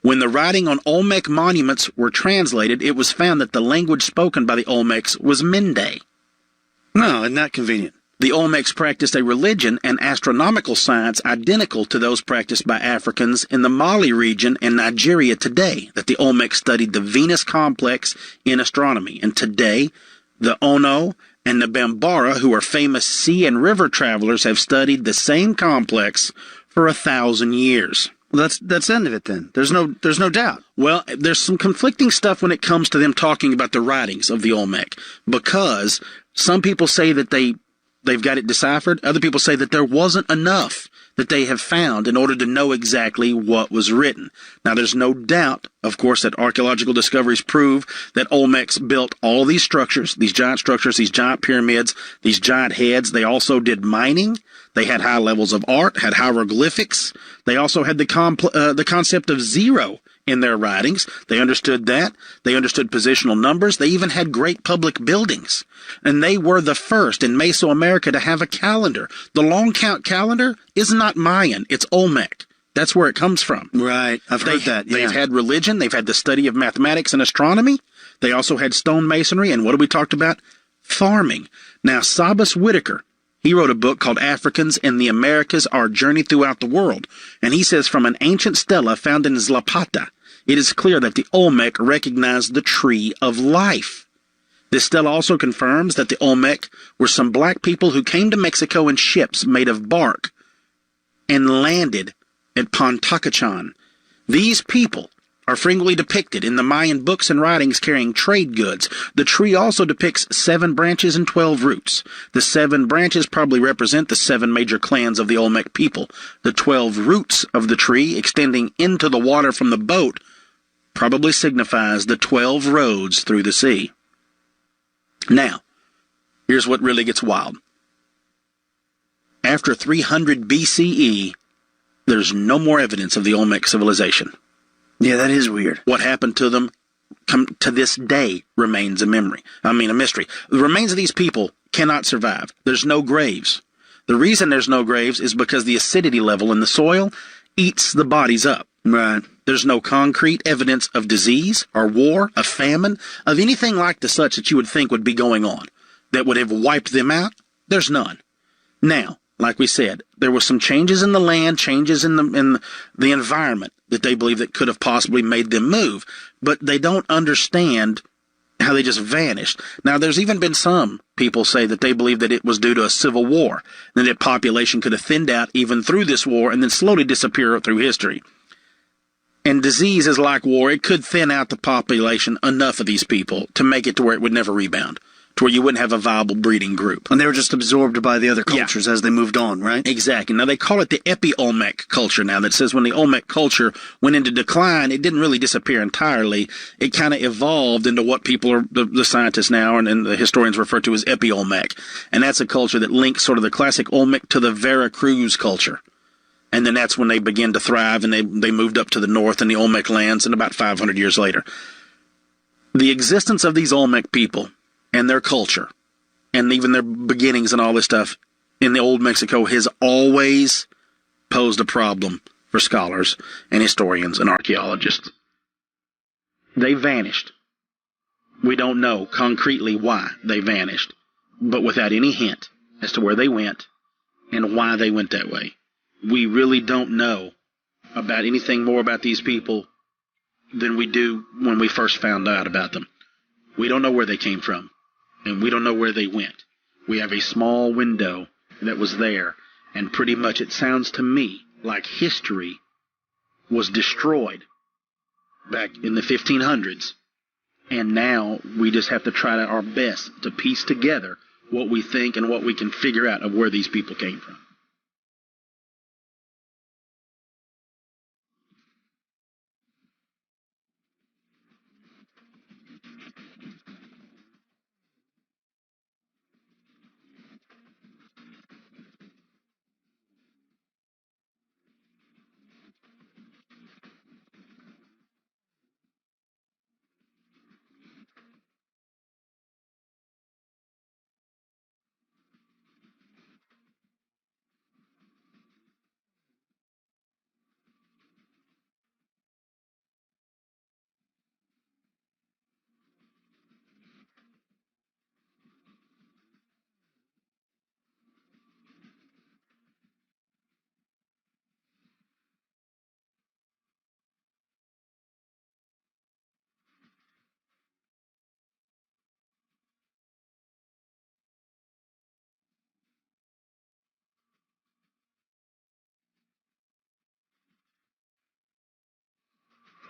When the writing on Olmec monuments were translated, it was found that the language spoken by the Olmecs was Mende. No, isn't that convenient? The Olmecs practiced a religion and astronomical science identical to those practiced by Africans in the Mali region and Nigeria today, that the Olmecs studied the Venus complex in astronomy. And today, the Ono and the Bambara, who are famous sea and river travelers, have studied the same complex for 1,000 years. Well, that's the end of it then. There's no doubt. Well, there's some conflicting stuff when it comes to them talking about the writings of the Olmec, because some people say that they've got it deciphered. Other people say that there wasn't enough that they have found in order to know exactly what was written. Now, there's no doubt, of course, that archaeological discoveries prove that Olmecs built all these structures, these giant pyramids, these giant heads. They also did mining. They had high levels of art, had hieroglyphics. They also had the concept of zero in their writings. They understood that. They understood positional numbers. They even had great public buildings. And they were the first in Mesoamerica to have a calendar. The long count calendar is not Mayan. It's Olmec. That's where it comes from. Right. I've heard that. Yeah. They've had religion. They've had the study of mathematics and astronomy. They also had stonemasonry. And what have we talked about? Farming. Now, Sabas Whitaker, he wrote a book called Africans in the Americas, Our Journey Throughout the World. And he says from an ancient stela found in Zlapata, it is clear that the Olmec recognized the tree of life. This stela also confirms that the Olmec were some black people who came to Mexico in ships made of bark and landed at Pontacachan. These people are frequently depicted in the Mayan books and writings carrying trade goods. The tree also depicts 7 branches and 12 roots. The 7 branches probably represent the 7 major clans of the Olmec people. The 12 roots of the tree extending into the water from the boat probably signifies the 12 roads through the sea. Now, here's what really gets wild. After 300 BCE, there's no more evidence of the Olmec civilization. Yeah, that is weird. What happened to them to this day remains a mystery. The remains of these people cannot survive. There's no graves. The reason there's no graves is because the acidity level in the soil eats the bodies up. Right. There's no concrete evidence of disease or war, of famine, of anything like the such that you would think would be going on that would have wiped them out. There's none. Now, like we said, there were some changes in the land, changes in the environment that they believe that could have possibly made them move, but they don't understand how they just vanished. Now, there's even been some people say that they believe that it was due to a civil war, and that population could have thinned out even through this war and then slowly disappear through history. And disease is like war. It could thin out the population enough of these people to make it to where it would never rebound, to where you wouldn't have a viable breeding group. And they were just absorbed by the other cultures as they moved on, right? Exactly. Now, they call it the epi-Olmec culture now. That says when the Olmec culture went into decline, it didn't really disappear entirely. It kind of evolved into what people are, the scientists now and the historians refer to as epi-Olmec. And that's a culture that links sort of the classic Olmec to the Veracruz culture. And then that's when they began to thrive, and they moved up to the north in the Olmec lands, and about 500 years later. The existence of these Olmec people and their culture, and even their beginnings and all this stuff in the old Mexico has always posed a problem for scholars and historians and archaeologists. They vanished. We don't know concretely why they vanished, but without any hint as to where they went and why they went that way. We really don't know about anything more about these people than we do when we first found out about them. We don't know where they came from, and we don't know where they went. We have a small window that was there, and pretty much it sounds to me like history was destroyed back in the 1500s. And now we just have to try our best to piece together what we think and what we can figure out of where these people came from.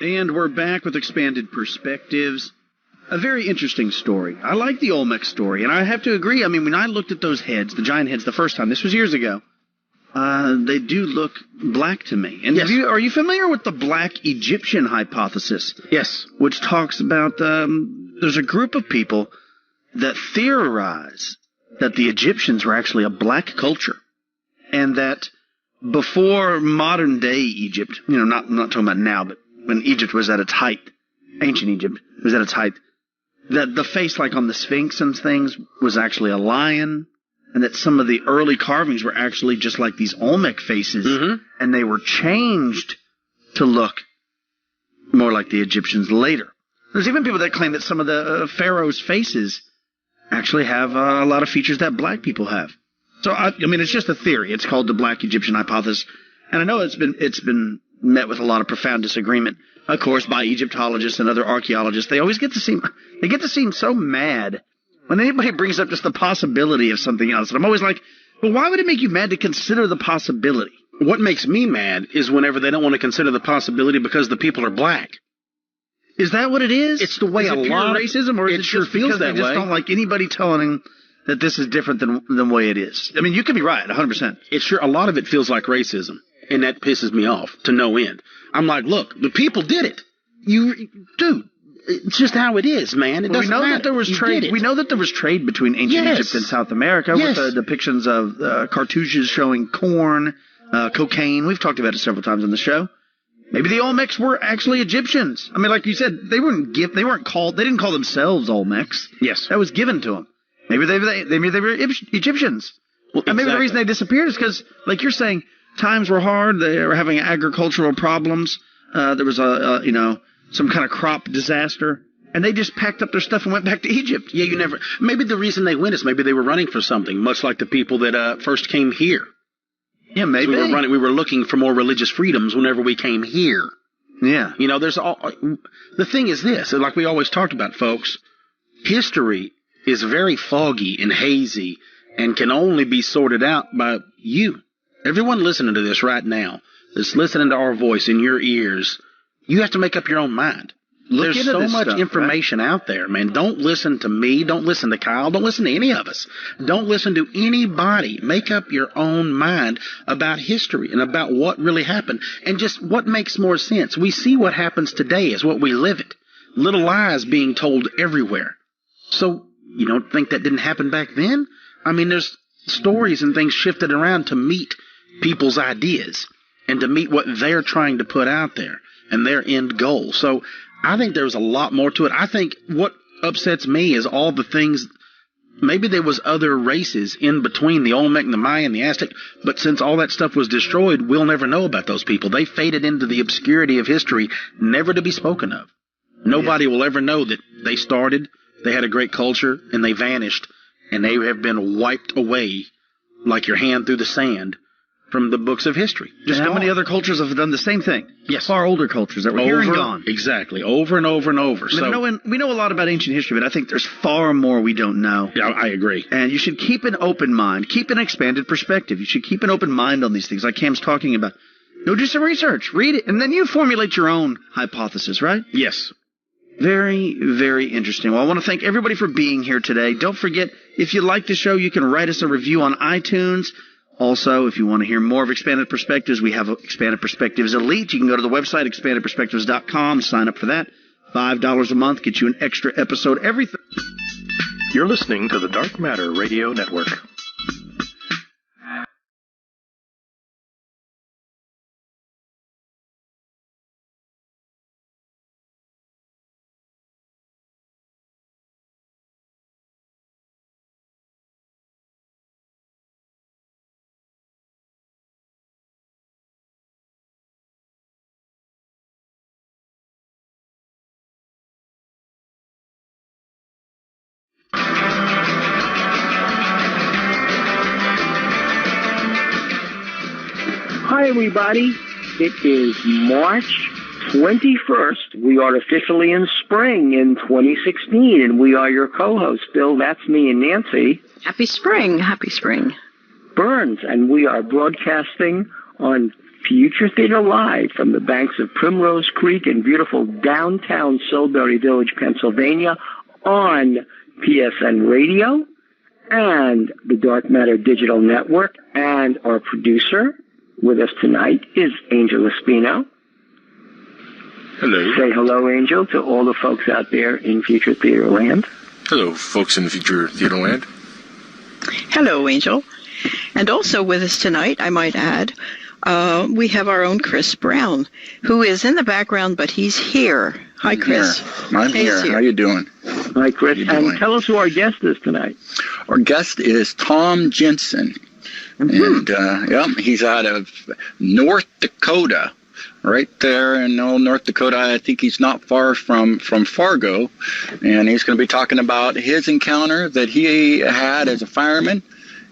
And we're back with expanded perspectives. A very interesting story. I like the Olmec story, and I have to agree. I mean, when I looked at those heads, the giant heads, the first time, this was years ago, they do look black to me. And yes. Are you familiar with the black Egyptian hypothesis? Yes. Which talks about there's a group of people that theorize that the Egyptians were actually a black culture, and that before modern day Egypt, I'm not talking about now, but when Egypt was at its height, ancient Egypt was at its height, that the face like on the Sphinx and things was actually a lion, and that some of the early carvings were actually just like these Olmec faces, and they were changed to look more like the Egyptians later. There's even people that claim that some of the pharaohs' faces actually have a lot of features that black people have. So, I mean, it's just a theory. It's called the Black Egyptian Hypothesis, and I know it's been met with a lot of profound disagreement, of course, by Egyptologists and other archaeologists. They always get to seem so mad when anybody brings up just the possibility of something else. And I'm always like, well, why would it make you mad to consider the possibility? What makes me mad is whenever they don't want to consider the possibility because the people are black. Is that what it is? It's the way is a it lot pure racism, or is it it sure just feels because that they just way. don't like anybody telling them that this is different than the way it is? I mean, you could be right, 100%. It's sure, a lot of it feels like racism, and that pisses me off to no end. I'm like, look, the people did it. Dude, it's just how it is, man. It doesn't matter. That there was trade. We know that there was trade between ancient Egypt and South America with the depictions of cartouches showing corn, cocaine. We've talked about it several times on the show. Maybe the Olmecs were actually Egyptians. I mean, like you said, they didn't call themselves Olmecs. Yes. That was given to them. Maybe they were Egyptians. Well, and maybe the reason they disappeared is because, like you're saying, times were hard. They were having agricultural problems. There was some kind of crop disaster, and they just packed up their stuff and went back to Egypt. Yeah, maybe the reason they went is maybe they were running for something, much like the people that first came here. Yeah, maybe. So we were looking for more religious freedoms whenever we came here. Yeah. The thing is this, like we always talked about, folks, history is very foggy and hazy and can only be sorted out by you. Everyone listening to this right now, that's listening to our voice in your ears, you have to make up your own mind. There's so much information out there, man. Don't listen to me. Don't listen to Kyle. Don't listen to any of us. Don't listen to anybody. Make up your own mind about history and about what really happened and just what makes more sense. We see what happens today is what we live it. Little lies being told everywhere. So you don't think that didn't happen back then? I mean, there's stories and things shifted around to meet people's ideas and to meet what they're trying to put out there and their end goal. So I think there's a lot more to it. I think what upsets me is all the things, maybe there was other races in between the Olmec and the Mayan, the Aztec, but since all that stuff was destroyed, we'll never know about those people. They faded into the obscurity of history, never to be spoken of. Nobody will ever know that They started, they had a great culture, and they vanished, and they have been wiped away like your hand through the sand from the books of history. Just how many other cultures have done the same thing? Yes. Far older cultures that were here and gone. Exactly. Over and over and over. We know a lot about ancient history, but I think there's far more we don't know. Yeah, I agree. And you should keep an open mind. Keep an expanded perspective. You should keep an open mind on these things, like Cam's talking about. Go do some research. Read it. And then you formulate your own hypothesis, right? Yes. Very, very interesting. Well, I want to thank everybody for being here today. Don't forget, if you like the show, you can write us a review on iTunes. Also, if you want to hear more of Expanded Perspectives, we have Expanded Perspectives Elite. You can go to the website, expandedperspectives.com, sign up for that. $5 a month gets you an extra episode every You're listening to the Dark Matter Radio Network. Hi, everybody. It is March 21st. We are officially in spring in 2016, and we are your co-hosts, Bill, that's me, and Nancy. Happy spring. Happy spring. Burns, and we are broadcasting on Future Theater Live from the banks of Primrose Creek in beautiful downtown Silbury Village, Pennsylvania, on PSN Radio and the Dark Matter Digital Network, and our producer with us tonight is Angel Espino. Hello. Say hello, Angel, to all the folks out there in Future Theater Land. Hello, folks in Future Theater Land. Hello, Angel. And also with us tonight, I might add, we have our own Chris Brown, who is in the background, but he's here. Hi, Chris. I'm here. How you doing? Hi, Chris. And tell us who our guest is tonight. Our guest is Tom Jensen. Mm-hmm. And, he's out of North Dakota, right there in old North Dakota. I think he's not far from Fargo. And he's going to be talking about his encounter that he had as a fireman.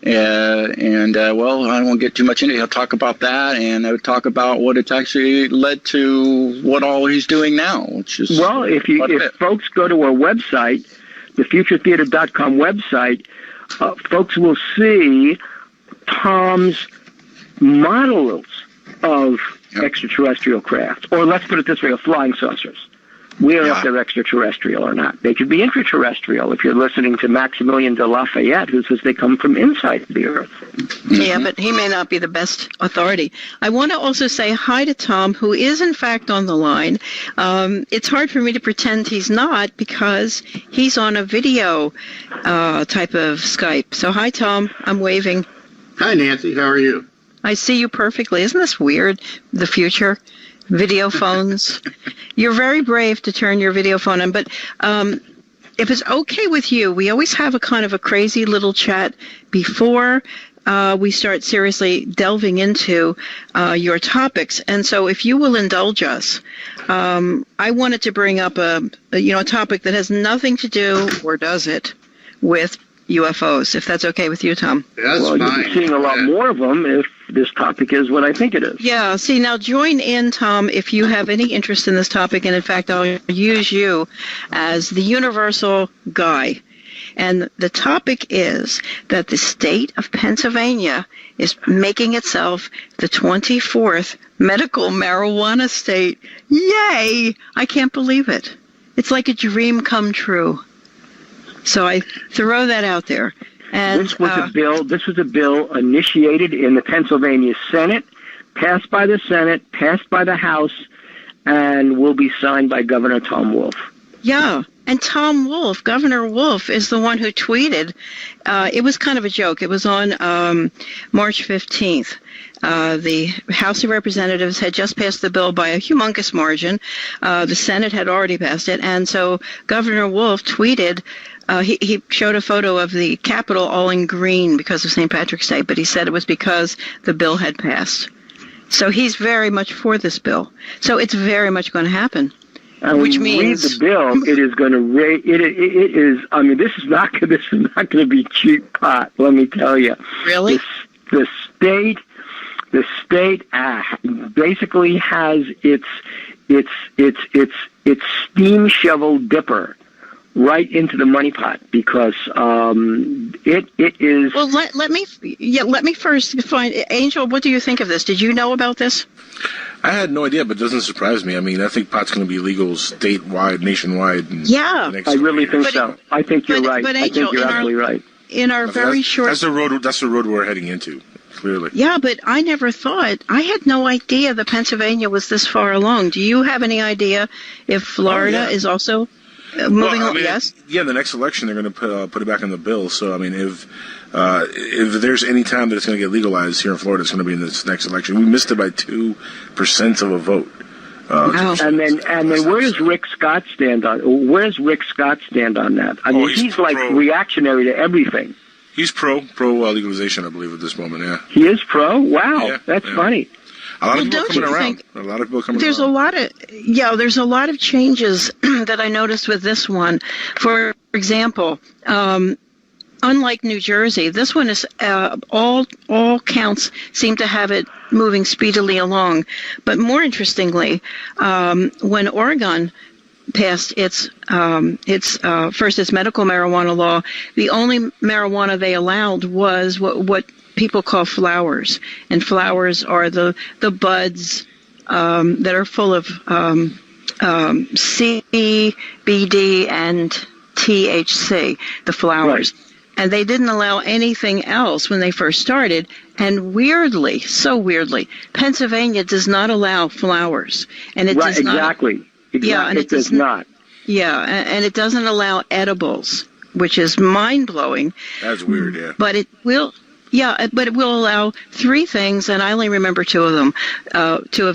Well, I won't get too much into it. He'll talk about that, and I'll talk about what it's actually led to, what all he's doing now, which is... Well, if folks go to our website, the futuretheater.com website, folks will see Tom's models of extraterrestrial craft, or let's put it this way, of flying saucers. We don't know if they're extraterrestrial or not. They could be intraterrestrial if you're listening to Maximilian de Lafayette, who says they come from inside the Earth. Yeah, but he may not be the best authority. I want to also say hi to Tom, who is in fact on the line. It's hard for me to pretend he's not because he's on a video type of Skype. So hi, Tom. I'm waving. Hi, Nancy. How are you? I see you perfectly. Isn't this weird? The future. Video phones. You're very brave to turn your video phone on, but if it's okay with you, we always have a kind of a crazy little chat before we start seriously delving into your topics. And so if you will indulge us, I wanted to bring up a topic that has nothing to do, or does it, with UFOs, if that's okay with you, Tom. That's fine. You'll be seeing a lot more of them if this topic is what I think it is. Yeah, see, now join in, Tom, if you have any interest in this topic, and in fact, I'll use you as the universal guy. And the topic is that the state of Pennsylvania is making itself the 24th medical marijuana state. Yay! I can't believe it. It's like a dream come true. So I throw that out there. And this was a bill initiated in the Pennsylvania Senate, passed by the Senate, passed by the House, and will be signed by Governor Tom Wolf. Yeah, and Tom Wolf, Governor Wolf, is the one who tweeted. It was kind of a joke. It was on March 15th. The House of Representatives had just passed the bill by a humongous margin. The Senate had already passed it, and so Governor Wolf tweeted. He showed a photo of the Capitol all in green because of St. Patrick's Day, but he said it was because the bill had passed. So he's very much for this bill. So it's very much going to happen. And Which when you read means- the bill, it is going to raise. It is. I mean, this is not going to be cheap pot. Let me tell you. Really? The state basically has its steam shovel dipper right into the money pot because it is. Well, let me first find Angel. What do you think of this? Did you know about this? I had no idea, but it doesn't surprise me. I mean, I think pot's going to be legal statewide, nationwide. Yeah. I really think so. I think you're right. But I think Angel, you're absolutely right. In our very short. That's the road we're heading into. Clearly. Yeah, but I never thought. I had no idea that Pennsylvania was this far along. Do you have any idea if Florida is also moving on? Yes. Yeah, the next election they're going to put it back in the bill. So I mean, if there's any time that it's going to get legalized here in Florida, it's going to be in this next election. We missed it by 2% of a vote. Wow. And then where does Rick Scott stand on? Where's Rick Scott stand on that? I mean, he's like reactionary to everything. He's pro legalization, I believe, at this moment. Yeah. He is pro. Wow, Yeah, that's funny. A lot of people don't coming you around. think A lot of people coming there's around. there's a lot of changes that I noticed with this one. For example, unlike New Jersey, this one is all counts seem to have it moving speedily along. But more interestingly, when Oregon passed its medical marijuana law, the only marijuana they allowed was what people call flowers, and flowers are the buds that are full of CBD and THC, the flowers. Right. And they didn't allow anything else when they first started. And weirdly, Pennsylvania does not allow flowers, and it does not. Exactly. Yeah, and it does not. Yeah, and it doesn't allow edibles, which is mind-blowing. That's weird, yeah. But it will allow three things, and I only remember two of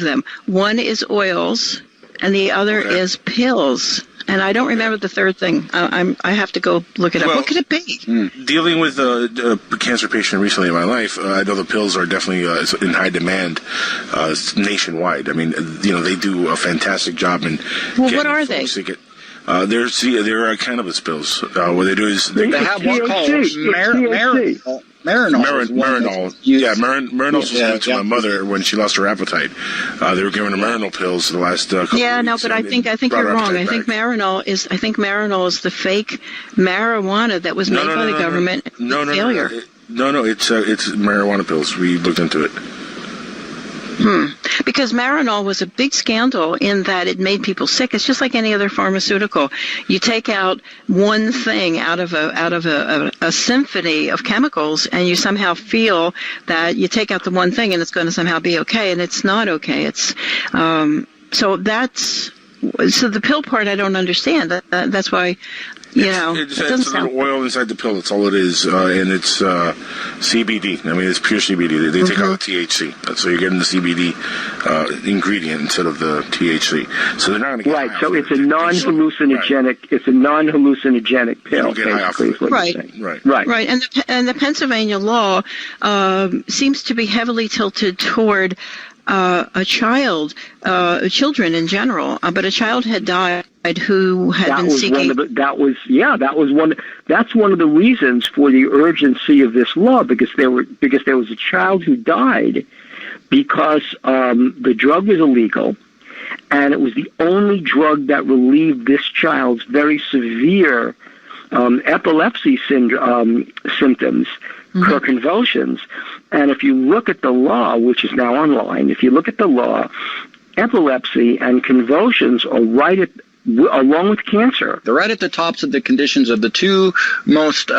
them. One is oils, and the other is pills. And I don't remember the third thing. I have to go look it up. What could it be? Dealing with a cancer patient recently in my life, I know the pills are definitely in high demand nationwide. I mean, they do a fantastic job in. Well, what are they? They're cannabis pills. What they do is they have one called Marinol. Yeah, Marinol was given to my mother when she lost her appetite. They were giving her Marinol pills the last couple of weeks. But I think you're wrong. I think Marinol is the fake marijuana that was made by the government. Failure. No, it's marijuana pills. We looked into it. Because Marinol was a big scandal in that it made people sick. It's just like any other pharmaceutical. You take out one thing out of a symphony of chemicals, and you somehow feel that you take out the one thing, and it's going to somehow be okay, and it's not okay. It's so the pill part I don't understand. That's why. It's a little oil inside the pill. That's all it is, and it's CBD. I mean, it's pure CBD. They take out the THC, so you're getting the CBD ingredient instead of the THC. So they're not going to get right. So it's a non-hallucinogenic. Right. It's a non-hallucinogenic pill. Right. And the Pennsylvania law seems to be heavily tilted toward children in general, but a child had died who had been seeking. That's one of the reasons for the urgency of this law, because there was a child who died because the drug was illegal, and it was the only drug that relieved this child's very severe epilepsy symptoms. Her convulsions. And if you look at the law, which is now online, if you look at the law, epilepsy and convulsions are along with cancer. They're right at the tops of the conditions of the two most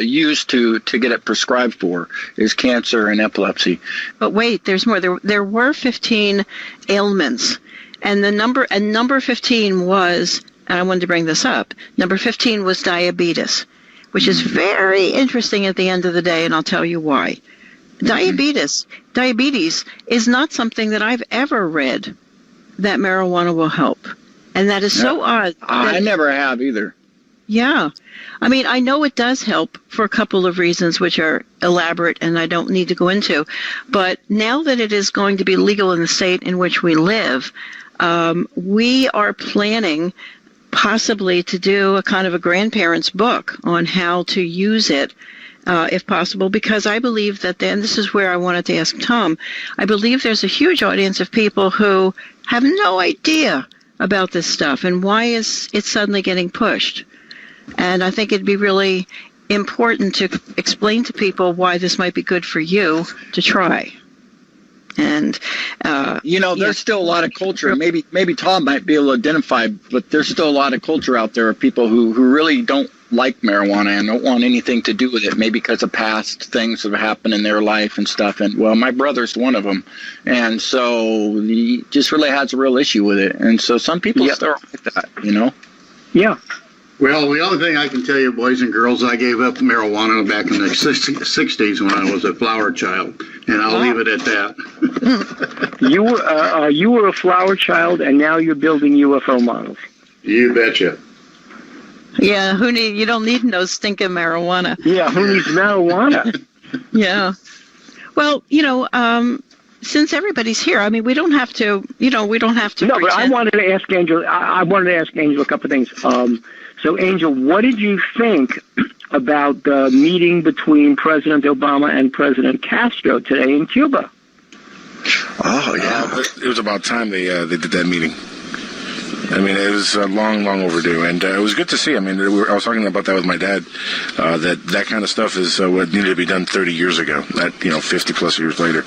used to get it prescribed for is cancer and epilepsy. But wait, there's more. There were 15 ailments, and number 15 was, and I wanted to bring this up, number 15 was diabetes, which is very interesting at the end of the day, and I'll tell you why. Diabetes is not something that I've ever read that marijuana will help. And that is so odd. I never have either. Yeah. I mean, I know it does help for a couple of reasons, which are elaborate and I don't need to go into. But now that it is going to be legal in the state in which we live, We are planning possibly to do a kind of a grandparents' book on how to use it, if possible, because I believe that then, this is where I wanted to ask Tom, I believe there's a huge audience of people who have no idea about this stuff and why is it suddenly getting pushed. And I think it'd be really important to explain to people why this might be good for you to try. And there's still a lot of culture. Maybe Tom might be able to identify, but there's still a lot of culture out there of people who really don't like marijuana and don't want anything to do with it, maybe because of past things that have happened in their life and stuff. And well, my brother's one of them, and so he just really has a real issue with it. And so some people still like that, Yeah. Well, the only thing I can tell you, boys and girls, I gave up marijuana back in the 60s when I was a flower child, and I'll leave it at that. You were a flower child, and now you're building UFO models. You betcha. Yeah, you don't need no stinking marijuana. Yeah, who needs marijuana? Yeah. Well, since everybody's here, I mean, we don't have to. We don't have to. No, pretend. but I wanted to ask Angel. I wanted to ask Angel a couple of things. So, Angel, what did you think about the meeting between President Obama and President Castro today in Cuba? Oh yeah, it was about time they did that meeting. I mean, it was long overdue, and it was good to see. I mean, I was talking about that with my dad. That kind of stuff is what needed to be done 30 years ago. 50 plus years later.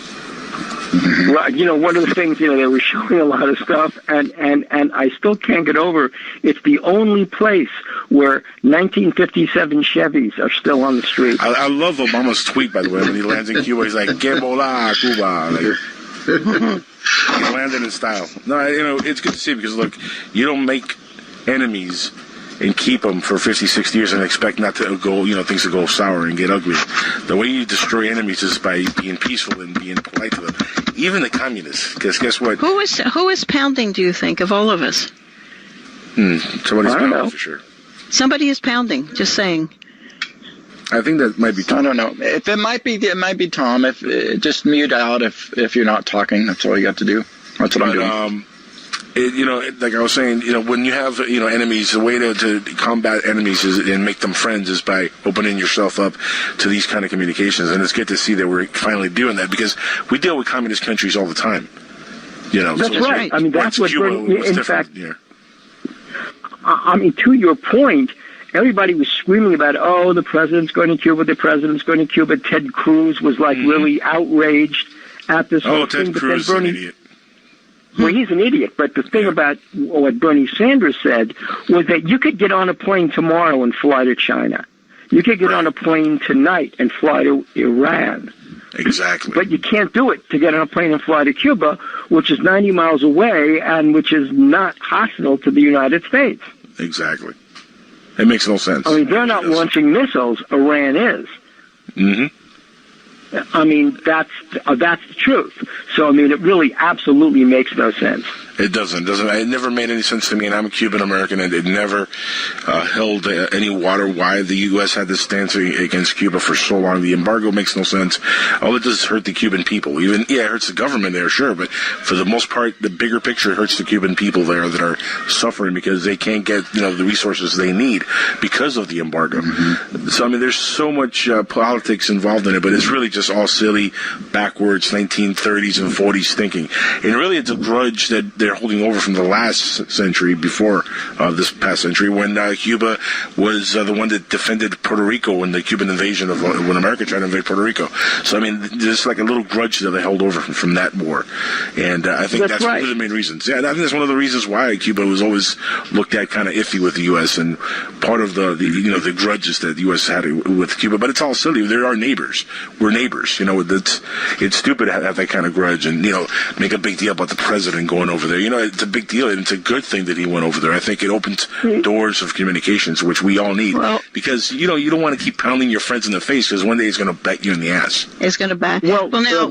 Well, one of the things, they were showing a lot of stuff, and I still can't get over, it's the only place where 1957 Chevys are still on the street. I love Obama's tweet, by the way, when he lands in Cuba. He's like, "Que bola, Cuba." He landed in style. No, it's good to see because, look, you don't make enemies and keep them for 50, 60 years and expect not to go, things to go sour and get ugly. The way you destroy enemies is by being peaceful and being polite to them. Even the communists, because guess what? Who is pounding, do you think, of all of us? Somebody's pounding for sure. Somebody is pounding, just saying. I think that might be Tom. I don't know. If it might be Tom. If just mute out if you're not talking. That's all you got to do. That's what I'm doing. Like I was saying, when you have, enemies, the way to combat enemies and make them friends is by opening yourself up to these kind of communications. And it's good to see that we're finally doing that because we deal with communist countries all the time. That's right. I mean, that's what, in fact, yeah. I mean, to your point, everybody was screaming about, the president's going to Cuba, the president's going to Cuba. Ted Cruz was really outraged at this whole thing. Ted Cruz is an idiot. Well, he's an idiot, but the thing about what Bernie Sanders said was that you could get on a plane tomorrow and fly to China. You could get on a plane tonight and fly to Iran. Exactly. But you can't do it to get on a plane and fly to Cuba, which is 90 miles away and which is not hostile to the United States. Exactly. It makes no sense. I mean, they're not launching missiles. Iran is. Mm-hmm. I mean, that's the truth. So, I mean, it really absolutely makes no sense. It doesn't. It never made any sense to me, and I'm a Cuban American, and it never held any water why the U.S. had this stance against Cuba for so long. The embargo makes no sense. All it does is hurt the Cuban people. It hurts the government there, sure, but for the most part, the bigger picture hurts the Cuban people there that are suffering because they can't get the resources they need because of the embargo. Mm-hmm. So, I mean, there's so much politics involved in it, but it's really just all silly, backwards 1930s and 40s thinking. And really, it's a grudge that they're holding over from the last century before this past century when Cuba was the one that defended Puerto Rico in the Cuban invasion of when America tried to invade Puerto Rico. So, I mean, there's like a little grudge that they held over from that war. And I think that's right. one of the main reasons. Yeah, I think that's one of the reasons why Cuba was always looked at kind of iffy with the U.S. and part of the grudges that the U.S. had with Cuba. But it's all silly. They're our neighbors. We're neighbors. It's stupid to have that kind of grudge and, make a big deal about the president going over there. It's a big deal, and it's a good thing that he went over there. I think it opens doors of communications, which we all need, because, you don't want to keep pounding your friends in the face, because one day it's going to bite you in the ass. It's going to bite. Well, now,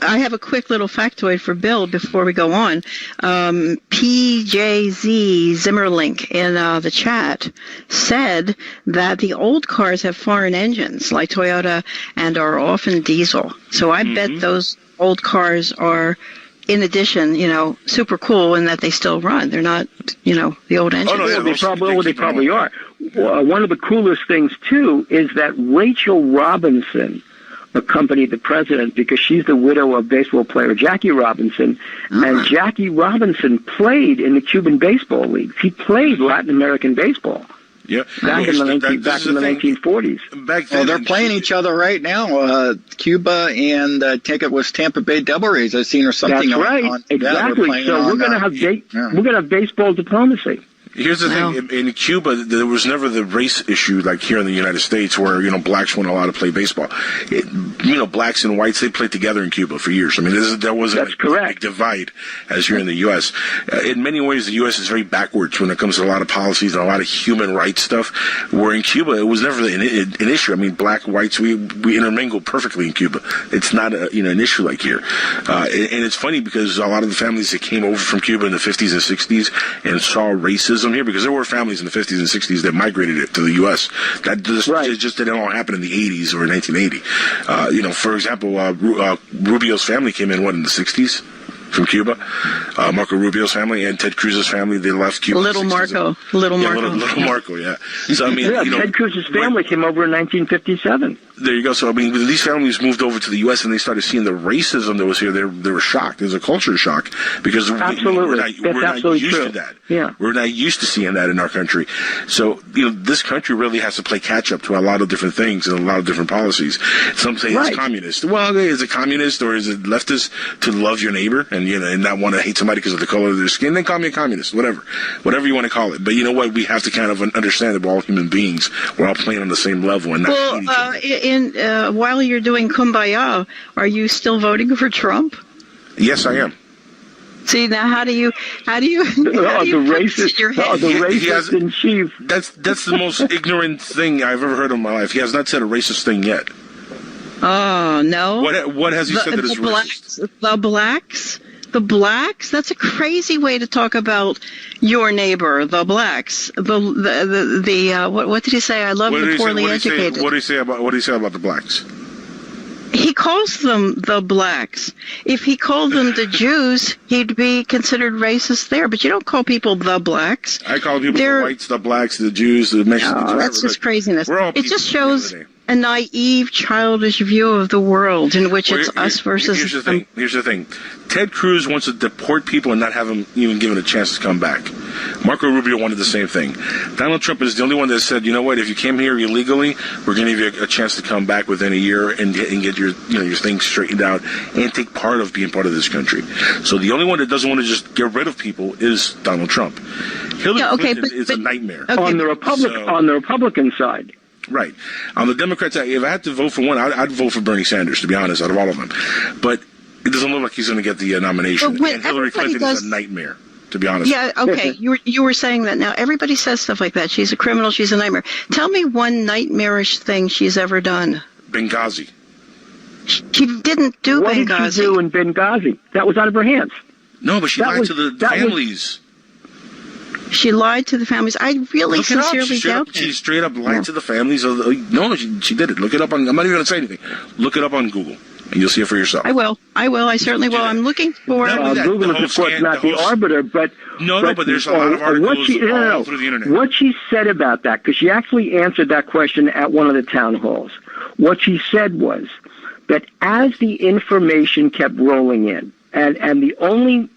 I have a quick little factoid for Bill before we go on. PJZ Zimmerlink in the chat said that the old cars have foreign engines, like Toyota, and are often diesel. So I bet those old cars are in addition, super cool in that they still run. They're not, the old engines. Oh, no, yeah, they probably are. One of the coolest things, too, is that Rachel Robinson accompanied the president because she's the widow of baseball player Jackie Robinson. And Jackie Robinson played in the Cuban baseball leagues. He played Latin American baseball. Yeah, back in the 1940s. Back then, they're playing each other right now. Cuba and I think it was Tampa Bay Devil Rays. I've seen or something. That's right, exactly. So we're going to have baseball diplomacy. Here's the thing. In Cuba, there was never the race issue like here in the United States where, blacks weren't allowed to play baseball. Blacks and whites, they played together in Cuba for years. I mean, there wasn't a big divide as here in the U.S. In many ways, the U.S. is very backwards when it comes to a lot of policies and a lot of human rights stuff, where in Cuba, it was never an issue. I mean, black, whites, we intermingle perfectly in Cuba. It's not an issue like here. And it's funny because a lot of the families that came over from Cuba in the 50s and 60s and saw racism here, because there were families in the 50s and 60s that migrated it to the U.S. That just didn't all happen in the 80s or 1980. For example, Rubio's family came in, in the 60s? From Cuba, Marco Rubio's family and Ted Cruz's family, they left Cuba. Little Marco, yeah. So I mean, Ted Cruz's family came over in 1957. There you go. So I mean, when these families moved over to the U.S. and they started seeing the racism that was here, they were shocked. There's a culture shock because we're not used to that. Yeah, we're not used to seeing that in our country. So this country really has to play catch up to a lot of different things and a lot of different policies. Some say it's communist. Well, is it communist or is it leftist to love your neighbor and not want to hate somebody because of the color of their skin? Then call me a communist, whatever you want to call it. But you know what? We have to kind of understand that we're all human beings. We're all playing on the same level and not hate each other. While you're doing Kumbaya, are you still voting for Trump? Yes, I am. See, now how do you the racist in chief? That's the most ignorant thing I've ever heard in my life. He has not said a racist thing yet. Oh no! What has he said that is racist? The blacks. That's a crazy way to talk about your neighbor, the blacks. What did he say? I love the poorly educated. What did he say about the blacks? He calls them the blacks. If he called them the Jews, he'd be considered racist there. But you don't call people the blacks. I call people the whites, the blacks, the Jews, the Mexicans. Oh, that's just craziness. It just shows a naive, childish view of the world in which it's us versus them. Here's the thing. Ted Cruz wants to deport people and not have them even given a chance to come back. Marco Rubio wanted the same thing. Donald Trump is the only one that said, you know what, if you came here illegally, we're going to give you a chance to come back within a year and get your things straightened out and take part of being part of this country. So the only one that doesn't want to just get rid of people is Donald Trump. Hillary Clinton is a nightmare. Okay, on the Republican side. Right. On the Democrats side, if I had to vote for one, I'd vote for Bernie Sanders, to be honest, out of all of them. But it doesn't look like he's going to get the nomination. And Hillary Clinton is a nightmare, to be honest. Yeah, okay. You were saying that now. Everybody says stuff like that. She's a criminal. She's a nightmare. Tell me one nightmarish thing she's ever done. Benghazi. She didn't do Benghazi. What did she do in Benghazi? That was out of her hands. No, but she lied to the families. She lied to the families. I really sincerely doubt She straight up lied to the families. No, she did it. Look it up on. I'm not even going to say anything. Look it up on Google, and you'll see it for yourself. I will. I certainly will. I'm looking for. Google is, of course, not the arbiter, but but there's a lot of articles all through the internet. What she said about that, because she actually answered that question at one of the town halls. What she said was that as the information kept rolling in, and the only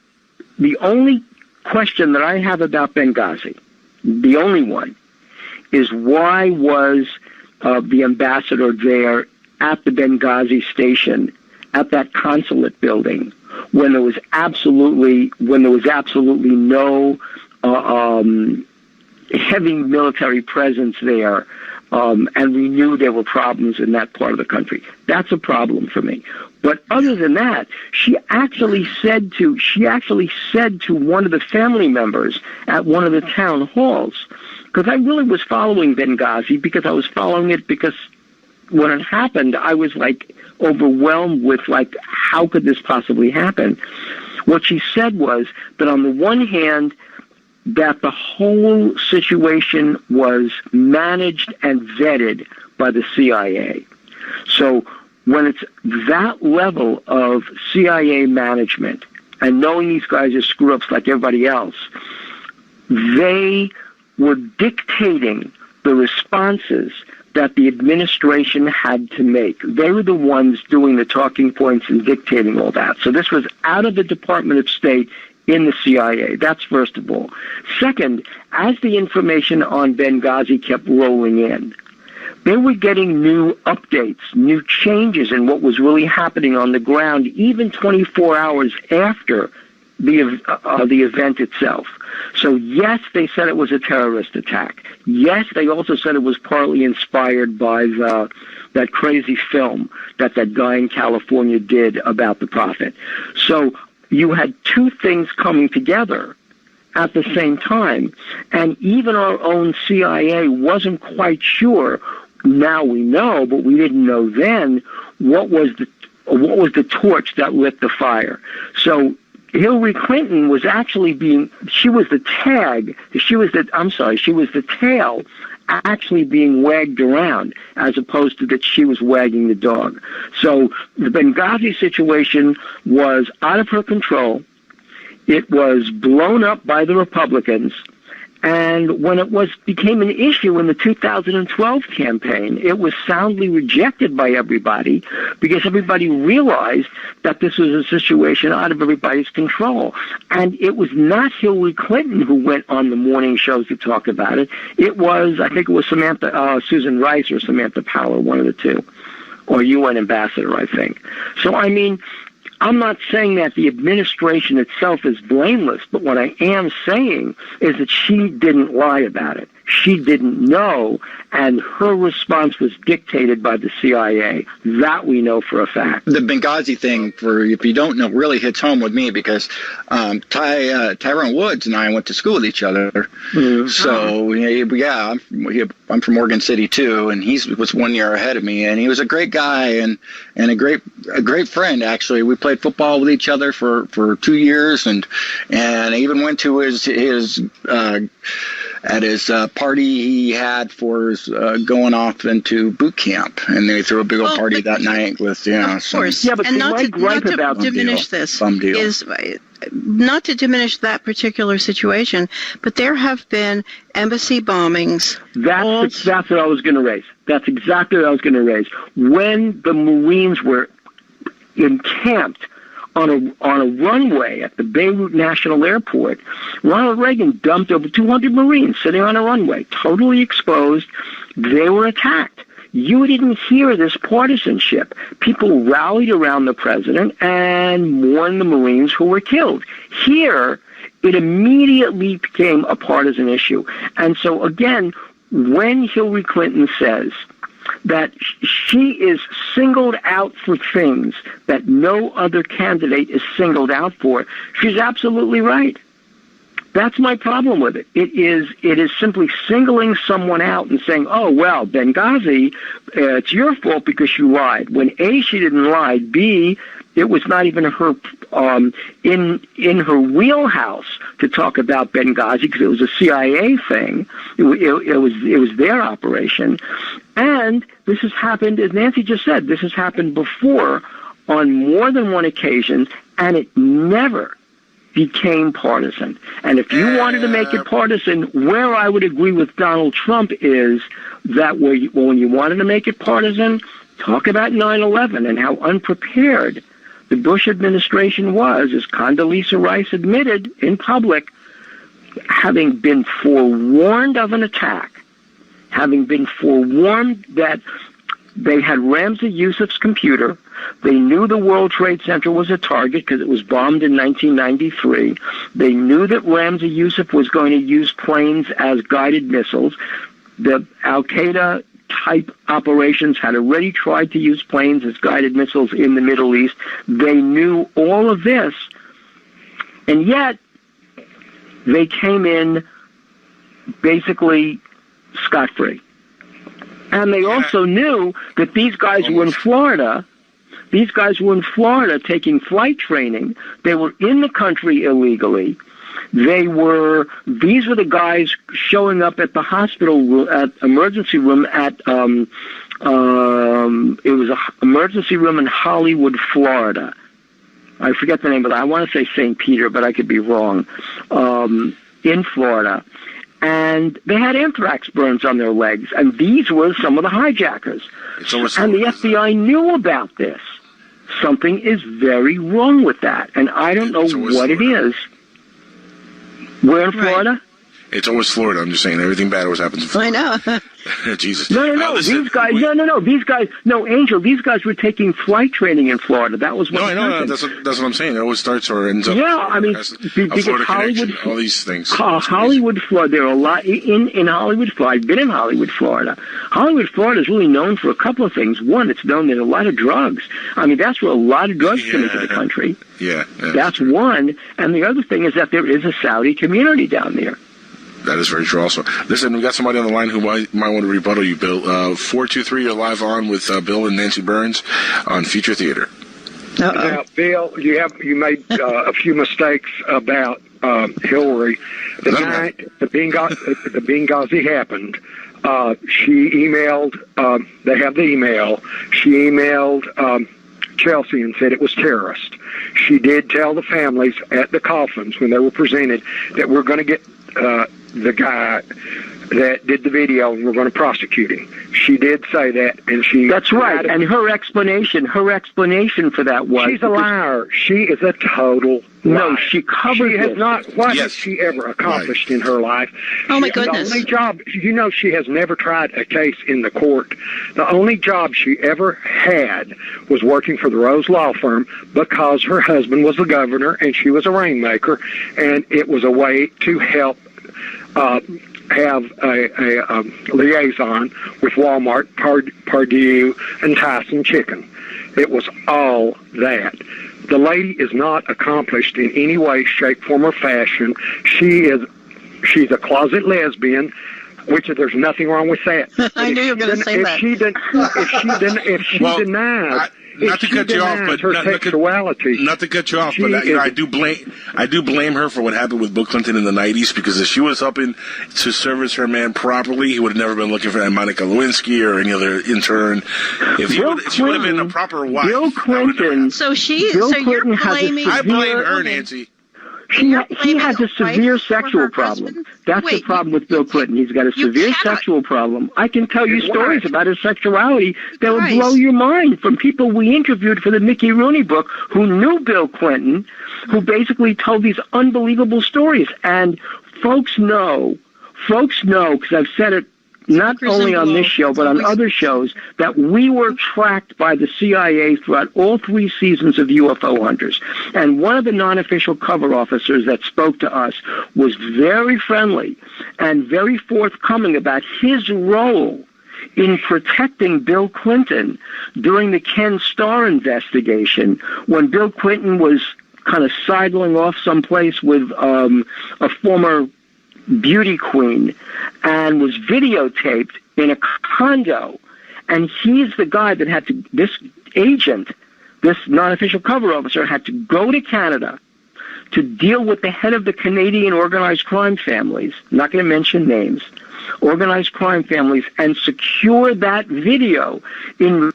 question that I have about Benghazi, the only one, is why was the ambassador there at the Benghazi station, at that consulate building, when there was absolutely no heavy military presence there, and we knew there were problems in that part of the country. That's a problem for me. But other than that, she actually said to one of the family members at one of the town halls, because I really was following Benghazi, because I was following it because when it happened, I was like overwhelmed with like, how could this possibly happen? What she said was that on the one hand, that the whole situation was managed and vetted by the CIA. So when it's that level of CIA management and knowing these guys are screw-ups like everybody else, they were dictating the responses that the administration had to make. They were the ones doing the talking points and dictating all that. So this was out of the Department of State in the CIA. That's first of all. Second, as the information on Benghazi kept rolling in, they were getting new updates, new changes in what was really happening on the ground, even 24 hours after the event itself. So yes, they said it was a terrorist attack. Yes, they also said it was partly inspired by that crazy film that guy in California did about the prophet. So you had two things coming together at the same time, and even our own CIA wasn't quite sure. Now we know, but we didn't know then what was the torch that lit the fire. So Hillary Clinton was actually she was the tail actually being wagged around, as opposed to that she was wagging the dog. So the Benghazi situation was out of her control. It was blown up by the Republicans. And when it became an issue in the 2012 campaign, it was soundly rejected by everybody because everybody realized that this was a situation out of everybody's control. And it was not Hillary Clinton who went on the morning shows to talk about it. It was, I think it was Susan Rice or Samantha Power, one of the two, or UN ambassador, I think. So, I mean, I'm not saying that the administration itself is blameless, but what I am saying is that she didn't lie about it. She didn't know, and her response was dictated by the CIA. That we know for a fact. The Benghazi thing, if you don't know, really hits home with me because Tyrone Woods and I went to school with each other. Mm-hmm. So, yeah, I'm from Morgan City, too, and he was 1 year ahead of me, and he was a great guy and a great friend, actually. We played football with each other for 2 years, and I even went to his party he had for his going off into boot camp, and they threw a big old party that night with, of course. Yeah, but and not to diminish this is not to diminish that particular situation, but there have been embassy bombings. That's what I was going to raise. That's exactly what I was going to raise. When the Marines were encamped on a runway at the Beirut National Airport, Ronald Reagan dumped over 200 Marines sitting on a runway, totally exposed. They were attacked. You didn't hear this partisanship. People rallied around the president and mourned the Marines who were killed. Here, it immediately became a partisan issue. And so, again, when Hillary Clinton says that she is singled out for things that no other candidate is singled out for, she's absolutely right. That's my problem with it. It is simply singling someone out and saying, oh, well, Benghazi, it's your fault because you lied. When A, she didn't lie, B, it was not even her in her wheelhouse to talk about Benghazi because it was a CIA thing. It was their operation. And this has happened, as Nancy just said, this has happened before on more than one occasion, and it never became partisan. And if you wanted to make it partisan, where I would agree with Donald Trump is that when you wanted to make it partisan, talk about 9/11 and how unprepared the Bush administration was, as Condoleezza Rice admitted in public, having been forewarned of an attack, having been forewarned that they had Ramzi Yousef's computer. They knew the World Trade Center was a target because it was bombed in 1993. They knew that Ramzi Yousef was going to use planes as guided missiles. The Al-Qaeda type operations had already tried to use planes as guided missiles in the Middle East. They knew all of this, and yet they came in basically scot-free. And they also knew that these guys were in Florida. These guys were in Florida taking flight training. They were in the country illegally. These were the guys showing up at the hospital, at emergency room it was an emergency room in Hollywood, Florida. I forget the name of it. I want to say St. Peter, but I could be wrong, in Florida. And they had anthrax burns on their legs, and these were some of the hijackers. And the FBI knew about this. Something is very wrong with that, and I don't know what it is. Where in Florida? It's always Florida. I'm just saying, everything bad always happens in Florida. I know. Jesus. No. These guys, Angel, these guys were taking flight training in Florida. That was what happened. That's what I'm saying. It always starts or ends up. Yeah, I mean, because Hollywood, all these things. Hollywood, Florida, there are a lot in Hollywood, Florida. I've been in Hollywood, Florida. Hollywood, Florida is really known for a couple of things. One, it's known there's a lot of drugs. I mean, that's where a lot of drugs come into the country. Yeah. That's one. And the other thing is that there is a Saudi community down there. That is very true also. Listen, we got somebody on the line who might want to rebuttal you, Bill. 423, you're live on with Bill and Nancy Burns on Future Theater. Now, Bill, you made a few mistakes about Hillary. The night the Benghazi happened, she emailed, they have the email, she emailed Chelsea and said it was terrorist. She did tell the families at the coffins when they were presented that we're going to get the guy that did the video and we're going to prosecute him. She did say that, and she... That's right, and her explanation for that was... She's a liar. She is a total liar. No, she covered has not... What has she ever accomplished in her life? Oh, my goodness. The only job... she has never tried a case in the court. The only job she ever had was working for the Rose Law Firm because her husband was the governor and she was a rainmaker, and it was a way to help... have a liaison with Walmart, Purdue, and Tyson Chicken. It was all that. The lady is not accomplished in any way, shape, form, or fashion. She's a closet lesbian, which there's nothing wrong with that. I knew you were going to say that. If she denied... Not to cut you off, but I do blame her for what happened with Bill Clinton in the 90s, because if she was helping to service her man properly, he would have never been looking for Monica Lewinsky or any other intern. If she would have been a proper wife. Bill Clinton. You're blaming. I blame her, Nancy. He has a severe sexual problem. That's the problem with Bill Clinton. He's got a severe sexual problem. I can tell you stories about his sexuality that will blow your mind from people we interviewed for the Mickey Rooney book who knew Bill Clinton, who basically told these unbelievable stories. And folks know, because I've said it not only on this show, but on other shows, that we were tracked by the CIA throughout all 3 seasons of UFO Hunters. And one of the non-official cover officers that spoke to us was very friendly and very forthcoming about his role in protecting Bill Clinton during the Ken Starr investigation, when Bill Clinton was kind of sidling off someplace with a former beauty queen and was videotaped in a condo. And he's the guy that had to, this agent, this non-official cover officer, had to go to Canada to deal with the head of the Canadian organized crime families, I'm not going to mention names, organized crime families, and secure that video in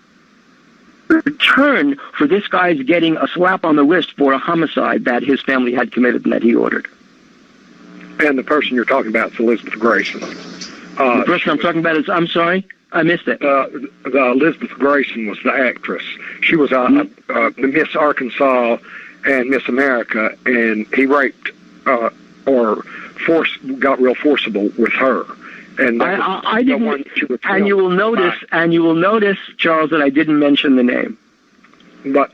return for this guy's getting a slap on the wrist for a homicide that his family had committed and that he ordered. And the person you're talking about is Elizabeth Grayson. The person I'm talking about is, I'm sorry, I missed it. Elizabeth Grayson was the actress. She was Miss Arkansas and Miss America, and he raped got real forcible with her. And I didn't. And you will notice, Charles, that I didn't mention the name. But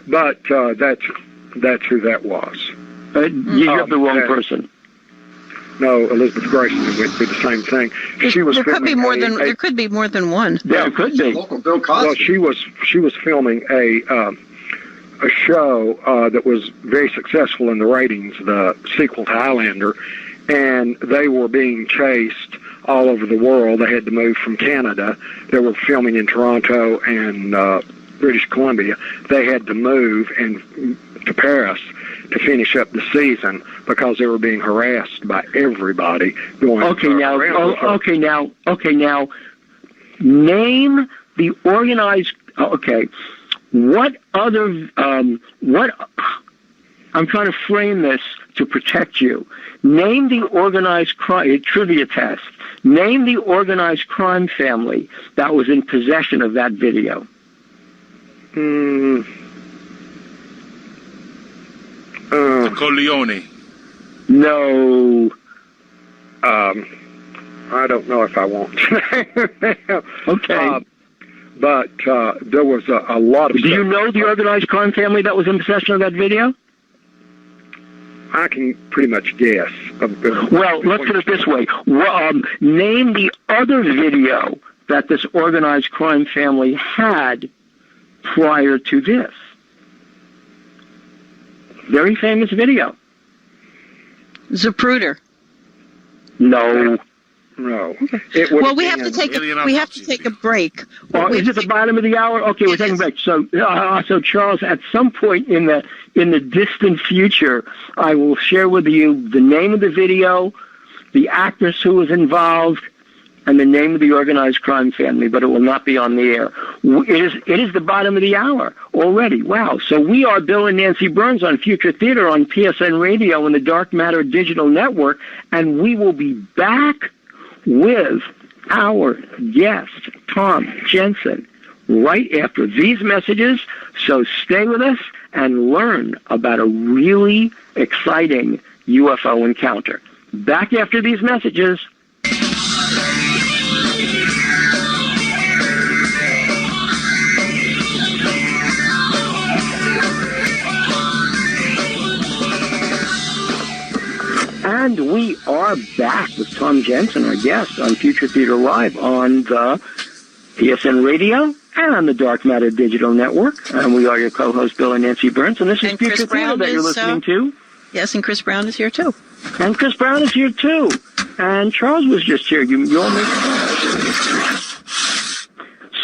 that's who that was. You have the wrong person. No, Elizabeth Grayson went through the same thing. There could be more than one. There could be. Local Bill Cosby. Well, she was filming a show that was very successful in the ratings, the sequel to Highlander, and they were being chased all over the world. They had to move from Canada. They were filming in Toronto and British Columbia. They had to move to Paris to finish up the season because they were being harassed by everybody going. Okay, now, name the organized. Okay, what other, I'm trying to frame this to protect you. Name the organized crime, trivia test. Name the organized crime family that was in possession of that video. Corleone. No. I don't know if I want to. Okay. But there was a lot of Do you know the organized crime family that was in possession of that video? I can pretty much guess. Well, let's put it this way. Name the other video that this organized crime family had prior to this. Very famous video. Zapruder. No. No. Well, we have to take a break. Is it the bottom of the hour? Okay, we're taking a break. So Charles, at some point in the distant future, I will share with you the name of the video, the actress who was involved, and the name of the organized crime family, but it will not be on the air. It is the bottom of the hour already. Wow. So we are Bill and Nancy Burns on Future Theater on PSN Radio and the Dark Matter Digital Network, and we will be back with our guest, Tom Jensen, right after these messages. So stay with us and learn about a really exciting UFO encounter. Back after these messages. And we are back with Tom Jensen, our guest, on Future Theater Live on the PSN Radio and on the Dark Matter Digital Network. And we are your co-host, Bill and Nancy Burns. And this is Future Theater that you're listening to. Yes, and Chris Brown is here, too. And Chris Brown is here, too. And Charles was just here. You all made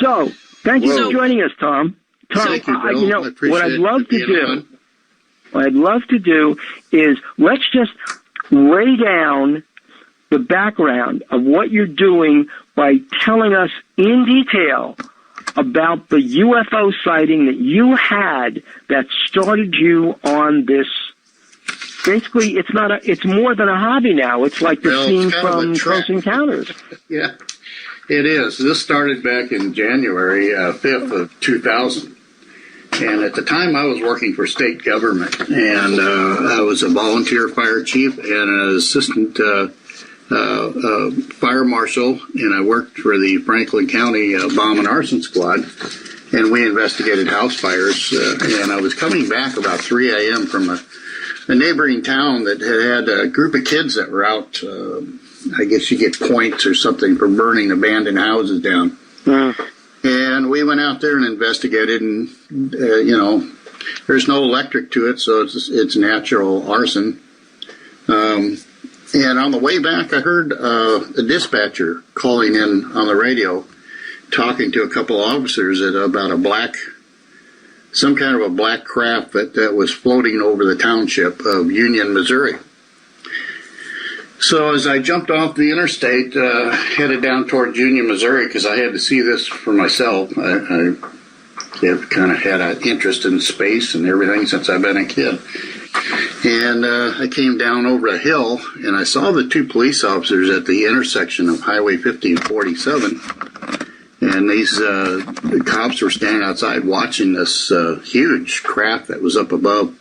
So, thank you for joining us, Tom. Tom, thank you, Bill. What I'd love to do is let's just lay down the background of what you're doing by telling us in detail about the UFO sighting that you had that started you on this. Basically, it's more than a hobby now. It's like the scene from Close Encounters. Yeah, it is. This started back in January 5th of 2000. And at the time, I was working for state government, and I was a volunteer fire chief and an assistant fire marshal, and I worked for the Franklin County Bomb and Arson Squad, and we investigated house fires. And I was coming back about 3 a.m. from a neighboring town that had a group of kids that were out. I guess you get points or something for burning abandoned houses down. And we went out there and investigated, and there's no electric to it, so it's natural arson. And on the way back, I heard a dispatcher calling in on the radio, talking to a couple officers about some kind of a black craft that was floating over the township of Union, Missouri. So as I jumped off the interstate, headed down toward Union, Missouri, because I had to see this for myself. I have kind of had an interest in space and everything since I've been a kid. And I came down over a hill, and I saw the two police officers at the intersection of Highway 50 and 47. And these the cops were standing outside watching this huge craft that was up above.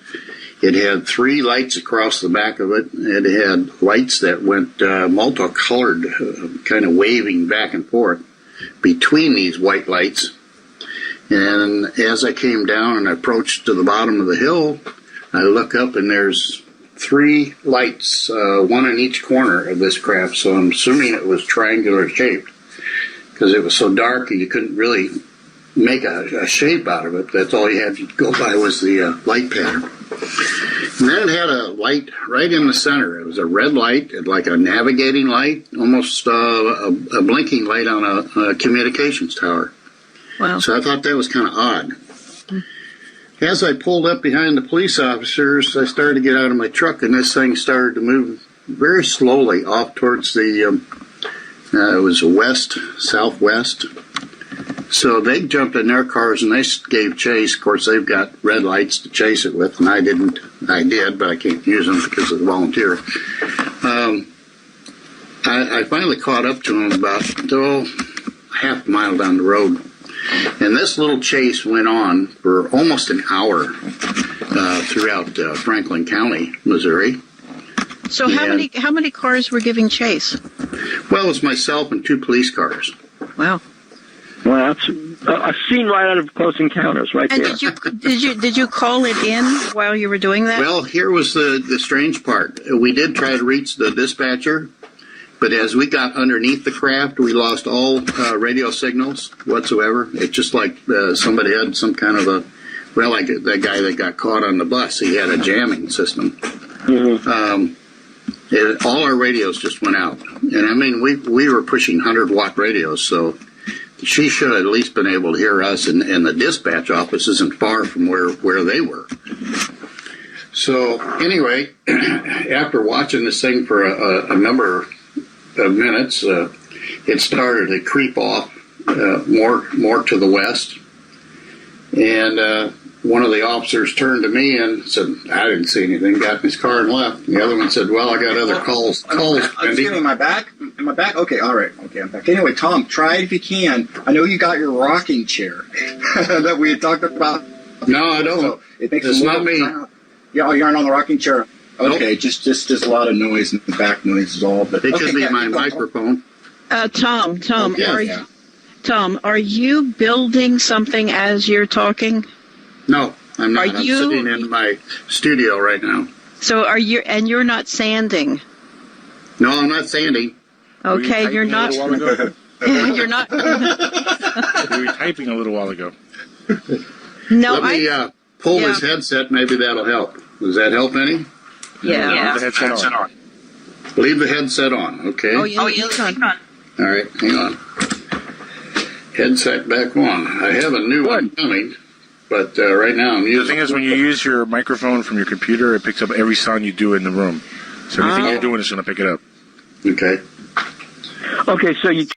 It had 3 lights across the back of it. It had lights that went multicolored, kind of waving back and forth between these white lights. And as I came down and approached to the bottom of the hill, I look up and there's 3 lights, one in each corner of this craft. So I'm assuming it was triangular shaped because it was so dark you couldn't really make a shape out of it. That's all you had to go by was the light pattern. And then it had a light right in the center. It was a red light, like a navigating light, almost a blinking light on a communications tower. Wow. So I thought that was kind of odd. As I pulled up behind the police officers, I started to get out of my truck, and this thing started to move very slowly off towards it was southwest. So they jumped in their cars and they gave chase. Of course, they've got red lights to chase it with, and I didn't. I did, but I can't use them because of the volunteer. I finally caught up to them about half a mile down the road, and this little chase went on for almost an hour throughout Franklin County, Missouri. So how many cars were giving chase? Well, it was myself and 2 police cars. Wow. Well, that's a scene right out of Close Encounters, right and there. Did you call it in while you were doing that? Well, here was the strange part. We did try to reach the dispatcher, but as we got underneath the craft, we lost all radio signals whatsoever. It's just like somebody had some kind of like that guy that got caught on the bus. He had a jamming system. Mm-hmm. All our radios just went out. And I mean, we were pushing 100-watt radios, so she should have at least been able to hear us, and the dispatch office isn't far from where they were. So anyway, after watching this thing for a number of minutes, it started to creep off more to the west, and one of the officers turned to me and said, "I didn't see anything." Got in his car and left. The other one said, "Well, I got other calls." Excuse me, am I back? Am I back? Okay, all right. Okay, I'm back. Anyway, Tom, try it if you can. I know you got your rocking chair that we had talked about. No, I don't. So it makes it's not me. Yeah, you aren't on the rocking chair. Okay, Nope. just a lot of noise in the back noise is all. But It okay, could be yeah, my keep going. microphone. Tom, Yeah. Tom, are you building something as you're talking? No, I'm not. Are I'm you- sitting in my studio right now. So you're not sanding? No, I'm not sanding. Okay, you're not. You're not. We were typing a little while ago. No, Let me pull this headset. Maybe that'll help. Does that help any? Yeah. The headset on. Leave the headset on, okay? Oh, it's on. All right, hang on. Headset back on. I have a new one coming, but right now I'm The using. thing is, when you use your microphone from your computer, it picks up every sound you do in the room. So everything you're doing is going to pick it up. Okay. Okay, so you